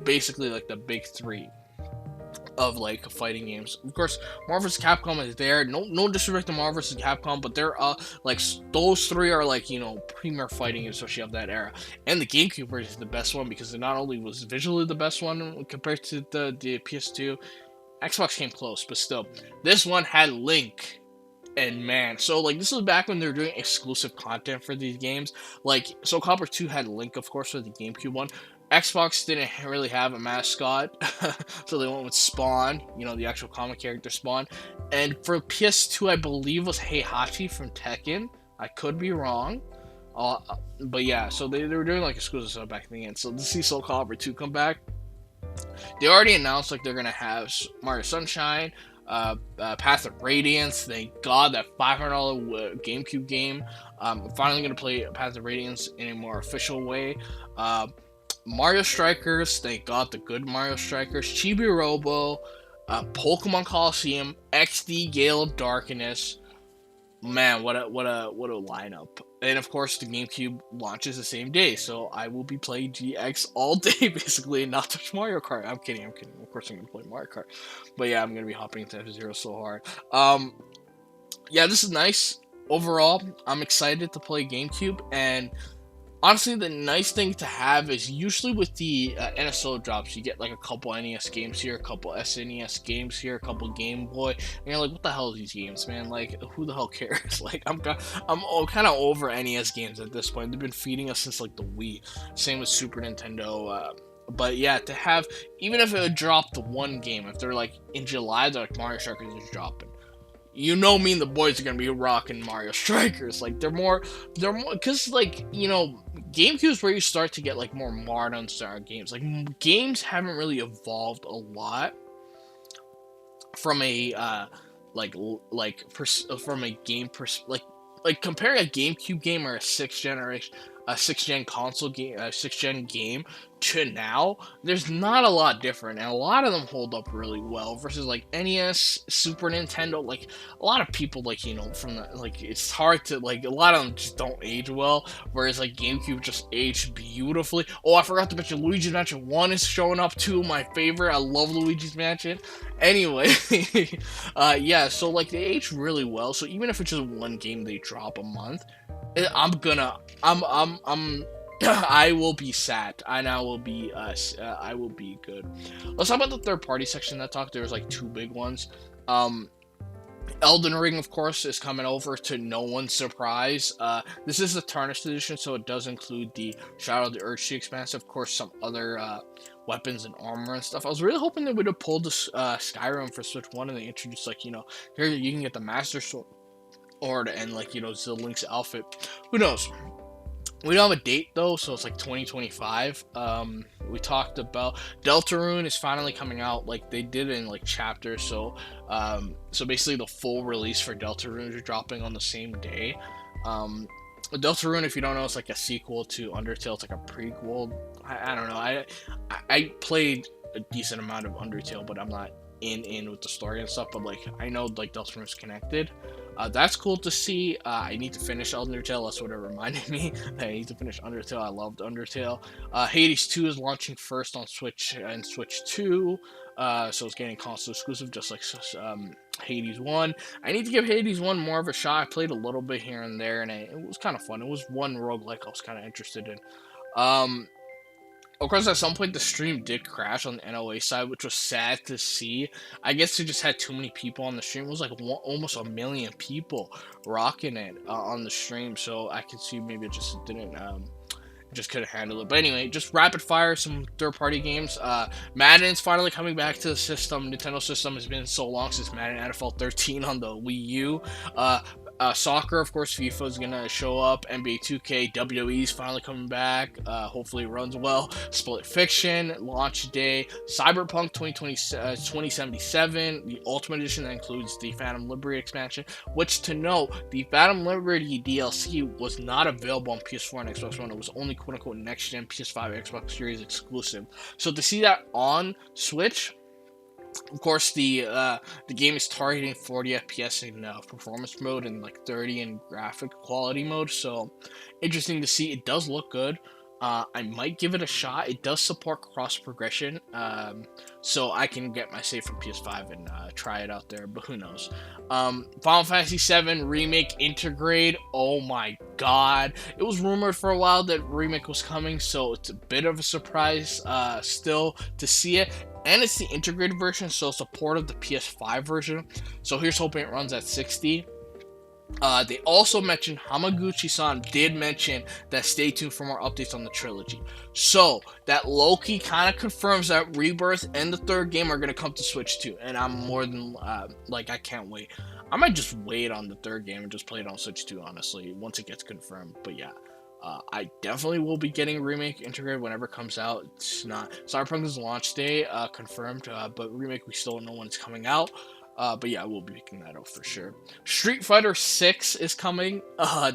basically like the big 3 of like fighting games. Of course, Marvel vs. Capcom is there. No disrespect to Marvel vs. Capcom, but they're like those 3 are like, you know, premier fighting games, especially of that era. And the GameCube version is the best one because it not only was visually the best one compared to the PS2. Xbox came close, but still, this one had Link, and man, so like this was back when they were doing exclusive content for these games. Like, so Copper 2 had Link, of course, for the GameCube one. Xbox didn't really have a mascot, so they went with Spawn, you know, the actual comic character Spawn. And for PS2, I believe was Heihachi from Tekken. I could be wrong. But yeah, so they were doing like exclusive stuff back in the end. So to see Soul Calibur 2 come back, they already announced like they're gonna have Mario Sunshine, Path of Radiance. Thank God, that $500 GameCube game. I'm finally gonna play Path of Radiance in a more official way. Mario Strikers. Thank God, the good Mario Strikers. Chibi Robo, Pokemon Coliseum, XD Gale of Darkness. Man, what a lineup. And of course, the GameCube launches the same day, so I will be playing GX all day, basically, and not touch Mario Kart. I'm kidding. Of course, I'm gonna play Mario Kart. But yeah, I'm gonna be hopping into F-Zero so hard. Yeah, this is nice. Overall, I'm excited to play GameCube, and honestly, the nice thing to have is usually with the NSO drops, you get like a couple NES games here, a couple SNES games here, a couple Game Boy, and you're like, what the hell are these games, man? Like, who the hell cares? Like, I'm kind of over NES games at this point. They've been feeding us since like the Wii. Same with Super Nintendo. But yeah, to have, even if it would drop the one game, if they're like in July, they're like Mario Strikers is dropping. You know, me and the boys are gonna be rocking Mario Strikers. Like, they're more, because like, you know, GameCube is where you start to get like more modern style games. Like, games haven't really evolved a lot from a from a game like comparing a GameCube game or a sixth gen console game, a 6th-gen game to now, there's not a lot different, and a lot of them hold up really well versus like NES, Super Nintendo. Like, a lot of people, like, you know, from the, like, it's hard to, like, a lot of them just don't age well, whereas like GameCube just aged beautifully. Oh, I forgot to mention Luigi's Mansion 1 is showing up too, my favorite. I love Luigi's Mansion. Anyway, yeah, so like they age really well. So even if it's just one game they drop a month, I will be sad, and I will be good. Let's talk about the third party section that talked. There was like 2 big ones. Elden Ring, of course, is coming over to no one's surprise. This is the Tarnished edition, so it does include the Shadow of the Erdtree expansion, of course, some other weapons and armor and stuff. I was really hoping they would have pulled this Skyrim for Switch 1 and they introduced, like, here you can get the Master Sword and, like, the Link's outfit. Who knows? We don't have a date though, so it's like 2025. We talked about Deltarune is finally coming out, like they did in like chapters. So basically the full release for Deltarune is dropping on the same day. Deltarune, if you don't know, it's like a sequel to Undertale. It's like a prequel. I don't know. I played a decent amount of Undertale, but I'm not in with the story and stuff. But like I know like Deltarune is connected. That's cool to see. I need to finish Undertale. That's what it reminded me. I need to finish Undertale. I loved Undertale. Hades 2 is launching first on Switch and Switch 2. So it's getting console exclusive, just like Hades 1. I need to give Hades 1 more of a shot. I played a little bit here and there, and it was kind of fun. It was one roguelike I was kind of interested in. Of course, at some point the stream did crash on the NOA side, which was sad to see. I guess they just had too many people on the stream. It was like almost 1 million people rocking it on the stream, so I could see maybe it just didn't, just couldn't handle it. But anyway, just rapid fire some third-party games. Madden's finally coming back to the system. Nintendo system has been so long since Madden NFL 13 on the Wii U. Soccer, of course, FIFA is gonna show up. NBA 2K, WWE is finally coming back. Hopefully it runs well. Split Fiction, launch day. Cyberpunk 2077, the Ultimate Edition that includes the Phantom Liberty expansion. Which, to note, the Phantom Liberty DLC was not available on PS4 and Xbox One. It was only quote-unquote next-gen PS5, Xbox Series exclusive. So to see that on Switch, of course, the game is targeting 40 FPS in performance mode and like 30 in graphic quality mode. So interesting to see. It does look good. I might give it a shot. It does support cross progression, so I can get my save from PS5 and try it out there. But who knows? Final Fantasy VII Remake Intergrade. Oh my god! It was rumored for a while that Remake was coming, so it's a bit of a surprise still to see it. And it's the integrated version, so support of the PS5 version. So here's hoping it runs at 60. They also mentioned, Hamaguchi-san did mention that stay tuned for more updates on the trilogy. So that low-key kind of confirms that Rebirth and the third game are going to come to Switch too. And I'm more than, I can't wait. I might just wait on the third game and just play it on Switch too, honestly, once it gets confirmed. But yeah. I definitely will be getting Remake Integrated whenever it comes out. It's not Cyberpunk's launch day confirmed, but Remake we still don't know when it's coming out. But yeah, I will be picking that up for sure. Street Fighter 6 is coming.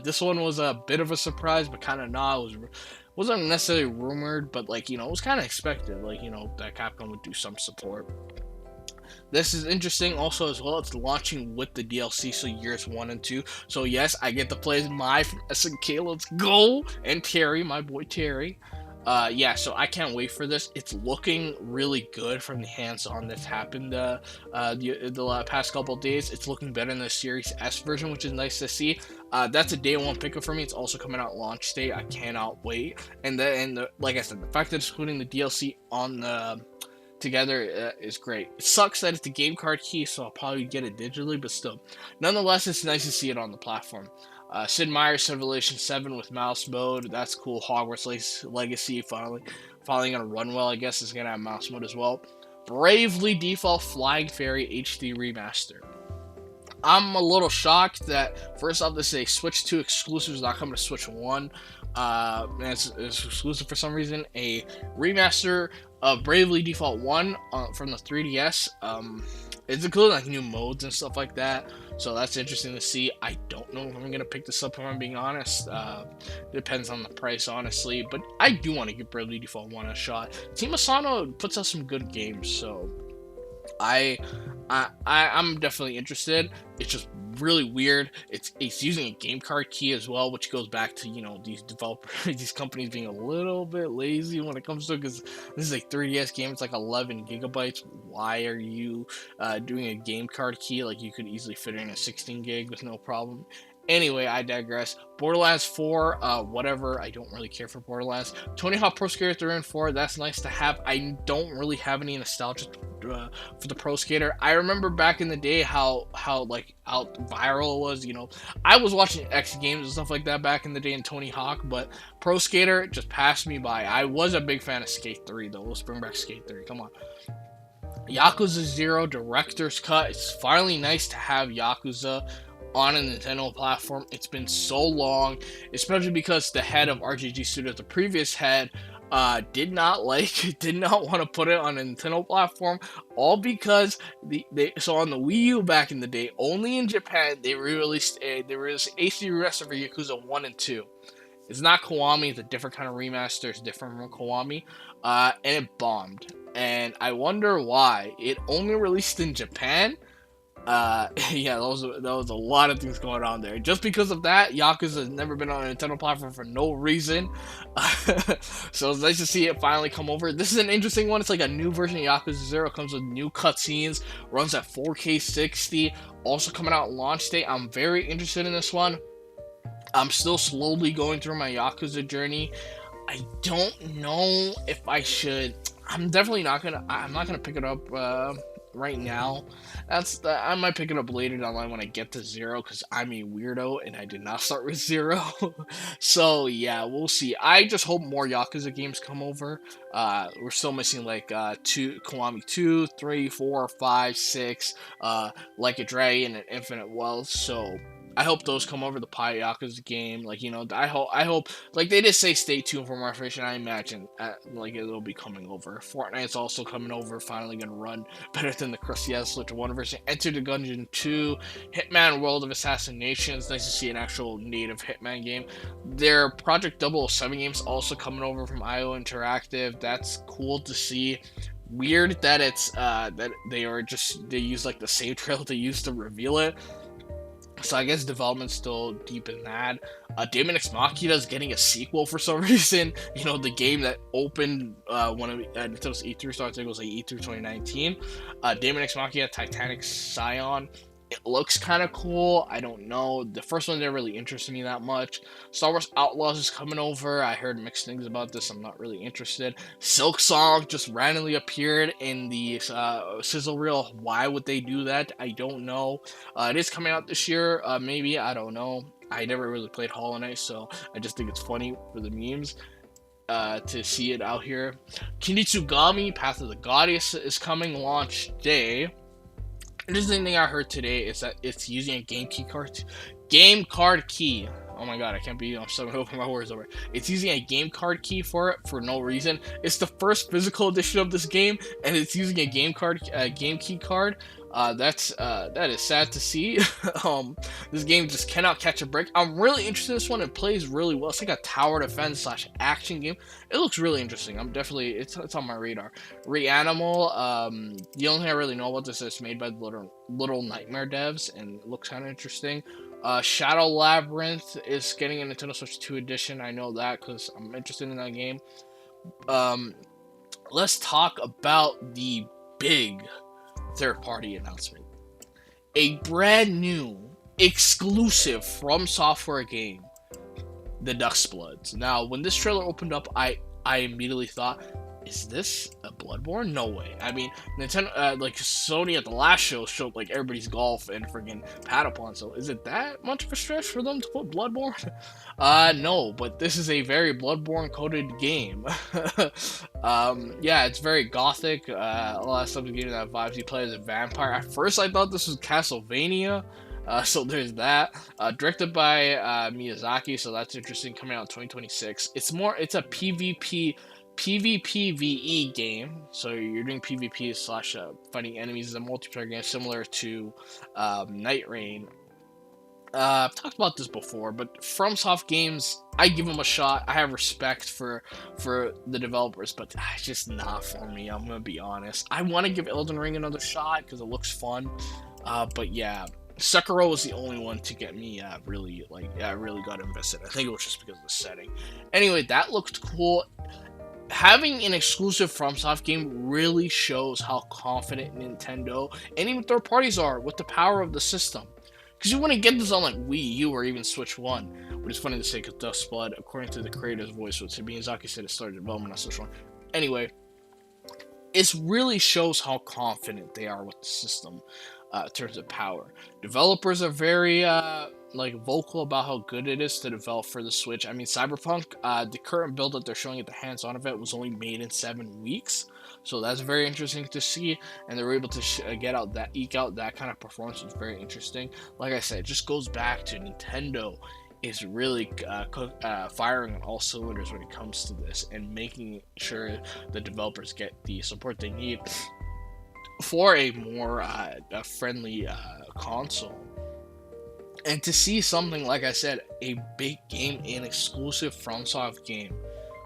This one was a bit of a surprise, but kind of not. Wasn't necessarily rumored, but like, it was kind of expected. Like, that Capcom would do some support. This is interesting also as well. It's launching with the DLC, so years 1 and 2. So yes, I get to play Mai from SNK. Let's go! And Terry, my boy Terry. Yeah, so I can't wait for this. It's looking really good from the hands-on that's happened the past couple of days. It's looking better than the Series S version, which is nice to see. That's a day one pickup for me. It's also coming out launch day. I cannot wait. And like I said, the fact that it's including the DLC on the together is great. It sucks that it's a game card key, so I'll probably get it digitally, but still. Nonetheless, it's nice to see it on the platform. Sid Meier's Civilization 7 with mouse mode. That's cool. Hogwarts Legacy finally gonna run well, I guess. It's gonna have mouse mode as well. Bravely Default Flying Fairy HD Remaster. I'm a little shocked that, first off, this is a Switch 2 exclusive. It's not coming to Switch 1. And it's exclusive for some reason. A remaster of Bravely Default 1 from the 3DS. It's including like new modes and stuff like that, so that's interesting to see. I don't know if I'm gonna pick this up, if I'm being honest. Depends on the price, honestly, but I do want to give Bravely Default 1 a shot. Team Asano puts out some good games, so I'm definitely interested. It's just really weird. It's using a game card key as well, which goes back to these developers, these companies being a little bit lazy when it comes to it, because this is a 3DS game. It's like 11 gigabytes. Why are you doing a game card key? Like, you could easily fit in a 16 gig with no problem. Anyway, I digress. Borderlands 4, whatever. I don't really care for Borderlands. Tony Hawk Pro Skater 3 and 4, that's nice to have. I don't really have any nostalgia for the Pro Skater. I remember back in the day how like out viral it was. You know, I was watching X Games and stuff like that back in the day in Tony Hawk, but Pro Skater just passed me by. I was a big fan of Skate 3 though. Let's bring back Skate 3. Come on. Yakuza 0 Director's Cut. It's finally nice to have Yakuza on a Nintendo platform. It's been so long, especially because the head of RGG Studios, the previous head, did not want to put it on a Nintendo platform, all because so on the Wii U back in the day, only in Japan they released HD remaster for Yakuza 1 and 2. It's not Kiwami, it's a different kind of remaster, it's different from Kiwami, and it bombed. And I wonder why. It only released in Japan. Yeah, that was a lot of things going on there. Just because of that, Yakuza has never been on a Nintendo platform for no reason. So it's nice to see it finally come over. This is an interesting one. It's like a new version of Yakuza 0. It comes with new cutscenes, runs at 4K 60, also coming out launch day. I'm very interested in this one. I'm still slowly going through my Yakuza journey. I don't know if I should. I'm not gonna pick it up right now. I might pick it up later down the line when I get to 0, because I'm a weirdo and I did not start with 0. So yeah, we'll see. I just hope more Yakuza games come over. We're still missing like Kiwami 2, 3, 4, 5, 6, Like a Dragon and Infinite Wealth. So I hope those come over. The Pi Yakuza game, like, you know, I hope, like they did say stay tuned for more information. I imagine like it'll be coming over. Fortnite's also coming over, finally gonna run better than the crusty ass Switch 1 version. Enter the Gungeon 2, Hitman World of Assassination. It's nice to see an actual native Hitman game. Their Project 007 game's also coming over from IO Interactive. That's cool to see. Weird that it's that they use like the same trail they used to reveal it. So I guess development's still deep in that. Daemon X Machina is getting a sequel for some reason. You know, the game that opened one of Nintendo's E3 starts. I think it was like E3 2019. Daemon X Machina Titanic Scion. It looks kind of cool. I don't know. The first one didn't really interest me that much. Star Wars Outlaws is coming over. I heard mixed things about this. I'm not really interested. Silk Song just randomly appeared in the sizzle reel. Why would they do that? I don't know. It is coming out this year. Maybe. I don't know. I never really played Hollow Knight, so I just think it's funny for the memes. To see it out here. Kinitsugami Path of the Goddess is coming launch day. Interesting thing I heard today is that it's using a game card key. Oh my god, I can't believe I'm starting to open my words over. It's using a game card key for it for no reason. It's the first physical edition of this game, and it's using a game key card. That is sad to see. This game just cannot catch a break. I'm really interested in this one. It plays really well. It's like a tower defense / action game. It looks really interesting. It's on my radar. Reanimal. The only thing I really know about this is it's made by the Little Nightmare devs, and it looks kind of interesting. Shadow Labyrinth is getting a Nintendo Switch 2 edition. I know that because I'm interested in that game. Let's talk about the big third-party announcement. A brand new, exclusive From Software game, The Duskbloods. Now, when this trailer opened up, I immediately thought, is this a Bloodborne? No way. I mean, Nintendo, like Sony at the last show showed like everybody's golf and friggin' Patapon. So is it that much of a stretch for them to put Bloodborne? No, but this is a very Bloodborne coded game. Yeah, it's very gothic. A lot of stuff is getting that vibes. You play as a vampire. At first, I thought this was Castlevania. So there's that. Directed by Miyazaki, so that's interesting. Coming out in 2026. It's a PvPvE game, so you're doing PvP / fighting enemies. Is a multiplayer game similar to Night Rain. I've talked about this before, but FromSoft games, I give them a shot. I have respect for the developers, but it's just not for me. I'm gonna be honest. I want to give Elden Ring another shot because it looks fun, but yeah. Sekiro was the only one to get me really got invested. I think it was just because of the setting. Anyway, that looked cool. Having an exclusive FromSoft game really shows how confident Nintendo and even third parties are with the power of the system. Because you wouldn't get this on like Wii U or even Switch 1. Which is funny to say because Duskblood, according to the creator's voice, which Miyazaki said it started development on Switch 1. Anyway, it really shows how confident they are with the system in terms of power. Developers are very like vocal about how good it is to develop for the Switch. I mean, Cyberpunk, the current build that they're showing at the hands-on of it was only made in 7 weeks, so that's very interesting to see. And they were able to eke out that kind of performance. Is very interesting. Like I said, it just goes back to Nintendo is really firing on all cylinders when it comes to this and making sure the developers get the support they need for a more friendly console. And to see something, like I said, a big game, an exclusive FromSoft game.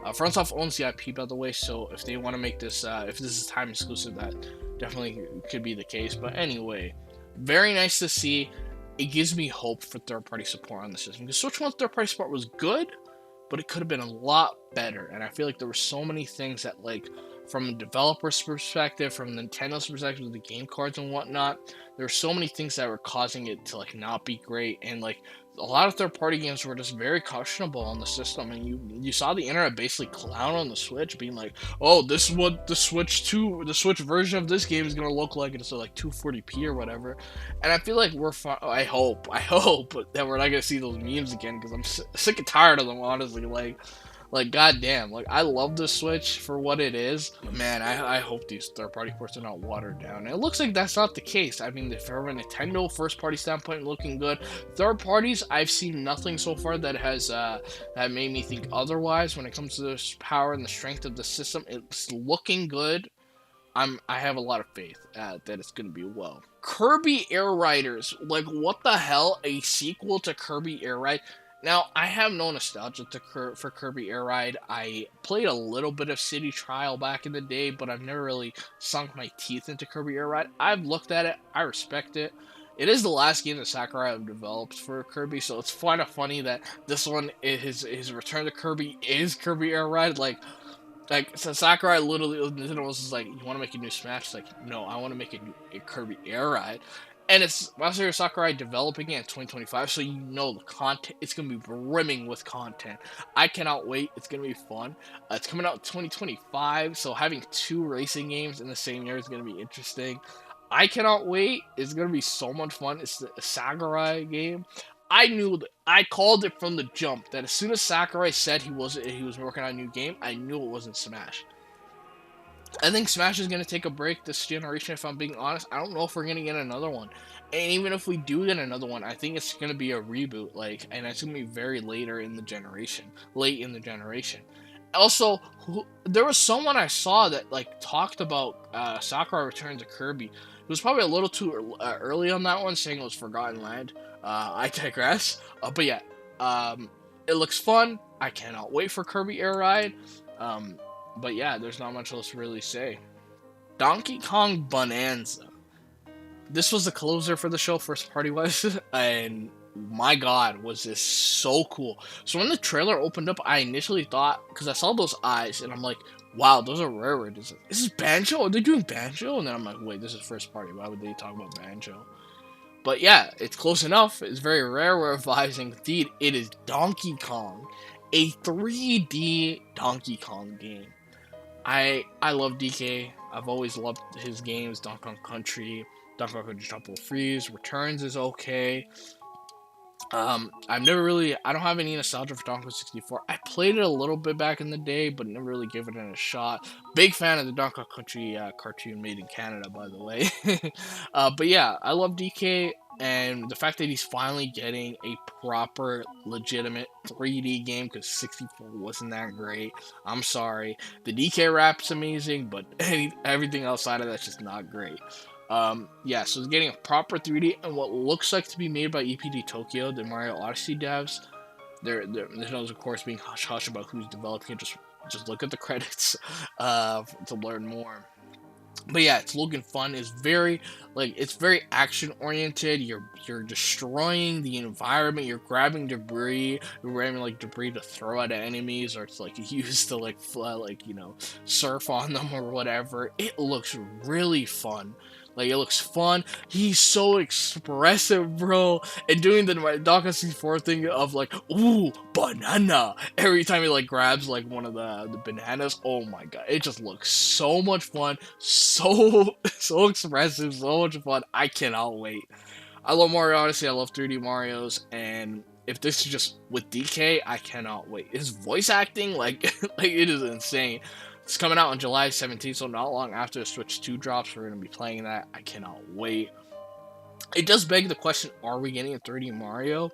FromSoft owns the IP, by the way, so if they want to make this, if this is time exclusive, that definitely could be the case. But anyway, very nice to see. It gives me hope for third-party support on the system. Because Switch 1's third-party support was good, but it could have been a lot better. And I feel like there were so many things that, like, from a developer's perspective, from Nintendo's perspective, with the game cards and whatnot, there were so many things that were causing it to, like, not be great. And, like, a lot of third-party games were just very questionable on the system, and you saw the internet basically clown on the Switch, being like, "Oh, this is what the Switch version of this game is gonna look like. It's like 240p or whatever." And I feel like I hope that we're not gonna see those memes again because I'm sick and tired of them, honestly. Like, goddamn, like, I love the Switch for what it is, but man, I hope these third-party ports are not watered down. And it looks like that's not the case. I mean, from a Nintendo first-party standpoint, looking good. Third parties, I've seen nothing so far that has that made me think otherwise. When it comes to the power and the strength of the system, it's looking good. I have a lot of faith that it's gonna be well. Kirby Air Riders, like, what the hell? A sequel to Kirby Air Ride? Now, I have no nostalgia for Kirby Air Ride. I played a little bit of City Trial back in the day, but I've never really sunk my teeth into Kirby Air Ride. I've looked at it. I respect it. It is the last game that Sakurai have developed for Kirby, so it's kind of funny that this one, his return to Kirby is Kirby Air Ride. So Sakurai literally, Nintendo was just like, "You want to make a new Smash?" It's like, "No, I want to make a Kirby Air Ride." And it's Masaru Sakurai developing it in 2025, so you know the content, it's going to be brimming with content. I cannot wait. It's going to be fun. It's coming out in 2025, so having two racing games in the same year is going to be interesting. I cannot wait. It's going to be so much fun. It's the Sakurai game. I called it from the jump that as soon as Sakurai said he was working on a new game, I knew it wasn't Smash. I think Smash is going to take a break this generation, if I'm being honest. I don't know if we're going to get another one. And even if we do get another one, I think it's going to be a reboot, and it's going to be very late in the generation. Also, there was someone I saw that, talked about Sakurai Return to Kirby. It was probably a little too early on that one, saying it was Forgotten Land. I digress. But yeah, it looks fun. I cannot wait for Kirby Air Ride. But yeah, there's not much else to really say. Donkey Kong Bonanza. This was the closer for the show, first party wise, and my god, was this so cool. So when the trailer opened up, I initially thought, because I saw those eyes, and I'm like, wow, those are rare. This is Banjo? Are they doing Banjo? And then I'm like, wait, this is first party. Why would they talk about Banjo? But yeah, it's close enough. It's very rare vibes, and indeed, it is Donkey Kong. A 3D Donkey Kong game. I love DK. I've always loved his games. Donkey Kong Country, Donkey Kong Country Tropical Freeze, Returns is okay. I don't have any nostalgia for Donkey Kong 64. I played it a little bit back in the day, but never really gave it a shot. Big fan of the Donkey Kong Country cartoon made in Canada, by the way. But yeah, I love DK, and the fact that he's finally getting a proper, legitimate 3D game, because 64 wasn't that great. I'm sorry. The DK rap's amazing, but everything outside of that's just not great. Yeah, so it's getting a proper 3D and what looks like to be made by EPD Tokyo, the Mario Odyssey devs. There's of course being hush-hush about who's developing it. Just look at the credits to learn more. But yeah, it's looking fun. It's very action oriented. You're destroying the environment. You're grabbing debris. You're grabbing debris to throw at enemies, or to use to surf on them or whatever. It looks really fun. Like, it looks fun. He's so expressive, bro. And doing the Donkey 64 thing of like, ooh, banana. Every time he like grabs like one of the bananas. Oh my god. It just looks so much fun. So so expressive, so much fun. I cannot wait. I love Mario Odyssey, I love 3D Marios, and if this is just with DK, I cannot wait. His voice acting, like, like it is insane. It's coming out on July 17th, so not long after the Switch 2 drops, we're going to be playing that. I cannot wait. It does beg the question, are we getting a 3D Mario?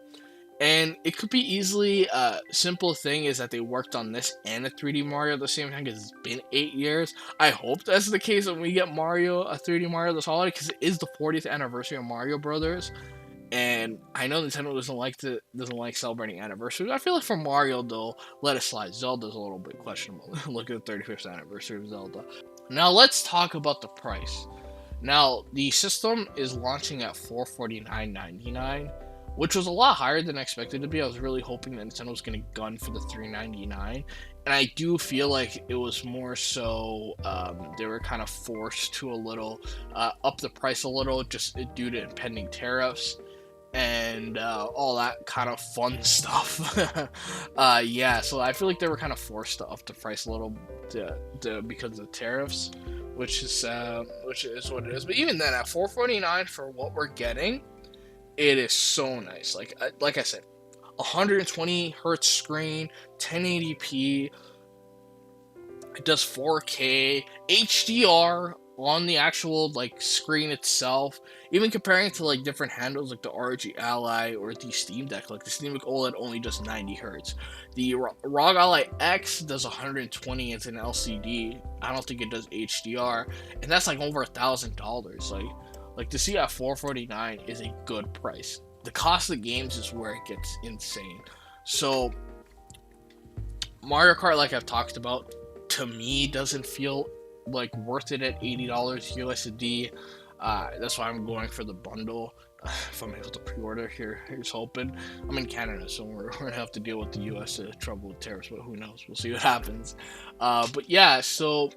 And it could be easily a simple thing is that they worked on this and a 3D Mario at the same time because it's been 8 years. I hope that's the case when we get Mario, a 3D Mario this holiday, because it is the 40th anniversary of Mario Brothers. And I know Nintendo doesn't like celebrating anniversaries. I feel like for Mario though, let it slide. Zelda's a little bit questionable. Look at the 35th anniversary of Zelda. Now let's talk about the price. Now the system is launching at $449.99, which was a lot higher than I expected to be. I was really hoping that Nintendo was going to gun for the $399, and I do feel like it was more so they were kind of forced to a little up the price a little just due to impending tariffs and all that kind of fun stuff. Yeah, so I feel like they were kind of forced to up the price a little because of the tariffs, which is what it is. But even then, at $449 for what we're getting, it is so nice. Like I said, 120 hertz screen, 1080p. It does 4K, HDR on the actual like screen itself. Even comparing it to like different handles like the ROG Ally or the Steam Deck, like the Steam Deck OLED only does 90 hertz. The ROG Ally X does 120. It's an LCD. I don't think it does HDR, and that's like over $1,000. Like to see at $449 is a good price. The cost of the games is where it gets insane. So Mario Kart, like I've talked about, to me doesn't feel like worth it at $80 USD. That's why I'm going for the bundle. If I'm able to pre-order, here's hoping. I'm in Canada, so we're gonna have to deal with the US trouble with tariffs, but who knows? We'll see what happens. But yeah, so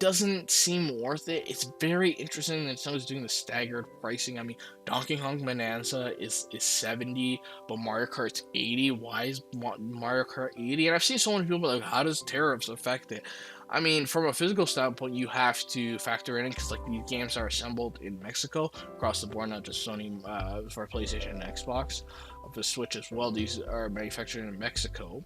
doesn't seem worth it. It's very interesting that someone's doing the staggered pricing. I mean, Donkey Kong Bonanza is 70, but Mario Kart's 80. Why is Mario Kart 80? And I've seen so many people like, how does tariffs affect it? I mean, from a physical standpoint, you have to factor in because like these games are assembled in Mexico across the board, not just Sony for PlayStation and Xbox. Of the Switch as well, these are manufactured in Mexico.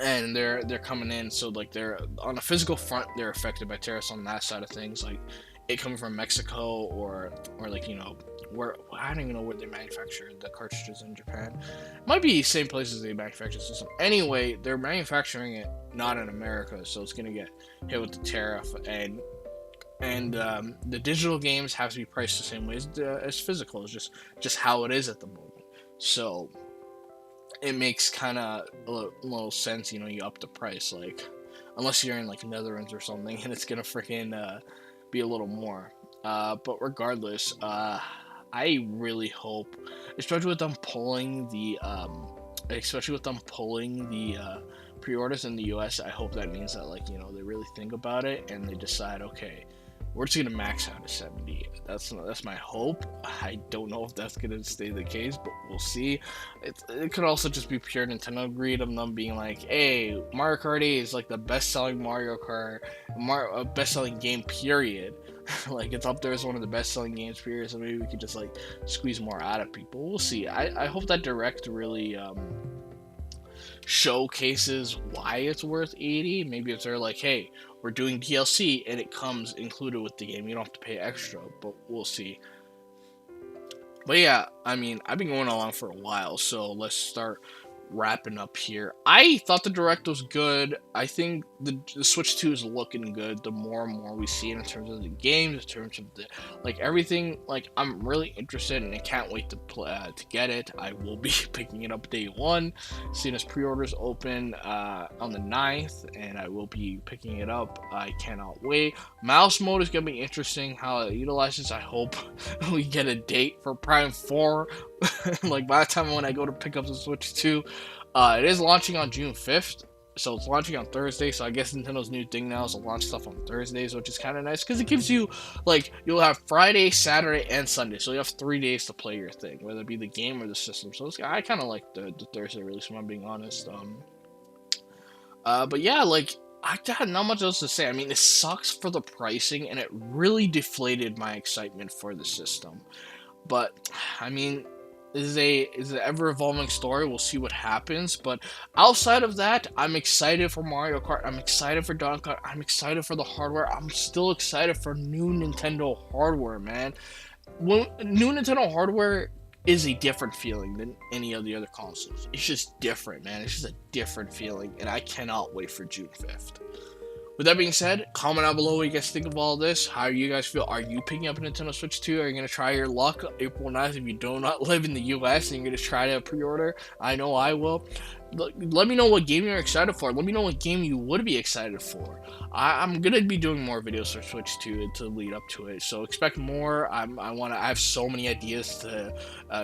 And they're coming in, so like they're on a physical front, they're affected by tariffs on that side of things, like it coming from Mexico or like, you know, where I don't even know where they manufacture the cartridges in Japan. It might be the same places they manufacture the system. Anyway, they're manufacturing it not in America, so it's gonna get hit with the tariff, and the digital games have to be priced the same way as physical. It's just how it is at the moment. So it makes kind of a little sense, you know, you up the price, like, unless you're in, like, Netherlands or something, and it's gonna freaking be a little more. But regardless, I really hope, especially with them pulling the pre-orders in the US, I hope that means that, like, you know, they really think about it, and they decide, okay, we're just gonna max out at 70. That's my hope. I don't know if that's gonna stay the case, but we'll see. It could also just be pure Nintendo greed of them being like, "Hey, Mario Kart 8 is like the best-selling Mario Kart, best-selling game period. Like it's up there as one of the best-selling games period. So maybe we could just like squeeze more out of people. We'll see. I hope that Direct really showcases why it's worth 80. Maybe if they're like, hey, we're doing DLC and it comes included with the game, you don't have to pay extra, but we'll see. But yeah, I mean, I've been going along for a while, so let's start wrapping up here. I thought the Direct was good. I think the Switch 2 is looking good the more and more we see it in terms of the games, in terms of the, like, everything. Like, I'm really interested and I can't wait to get it. I will be picking it up day one, seeing as pre-orders open on the 9th, and I will be picking it up. I cannot wait. Mouse mode is going to be interesting, how it utilizes. I hope we get a date for Prime 4 like by the time when I go to pick up the Switch 2. It is launching on June 5th, So it's launching on Thursday. So I guess Nintendo's new thing now is to launch stuff on Thursdays, which is kind of nice because it gives you like you'll have Friday, Saturday, and Sunday. So you have 3 days to play your thing, whether it be the game or the system. So I kind of like the Thursday release, if I'm being honest. But yeah, like I got not much else to say. I mean, it sucks for the pricing, and it really deflated my excitement for the system. But I mean, is an ever evolving story. We'll see what happens. But outside of that, I'm excited for Mario Kart. I'm excited for Donkey Kong. I'm excited for the hardware. I'm still excited for new Nintendo hardware, man. When new Nintendo hardware is a different feeling than any of the other consoles. It's just different, man. It's just a different feeling, and I cannot wait for June 5th. With that being said, comment down below what you guys think of all this. How you guys feel? Are you picking up a Nintendo Switch 2? Are you going to try your luck April 9th if you do not live in the US and you're going to try to pre-order? I know I will. Let me know what game you're excited for. Let me know what game you would be excited for. I'm going to be doing more videos for Switch 2 to lead up to it. So expect more. I have so many ideas to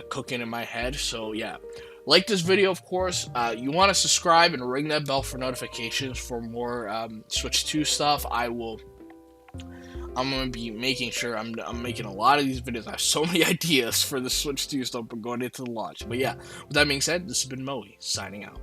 cook in my head. So yeah. Like this video, of course. You want to subscribe and ring that bell for notifications for more Switch 2 stuff. I'm going to be making sure I'm making a lot of these videos. I have so many ideas for the Switch 2 stuff going into the launch. But yeah, with that being said, this has been Moawe, signing out.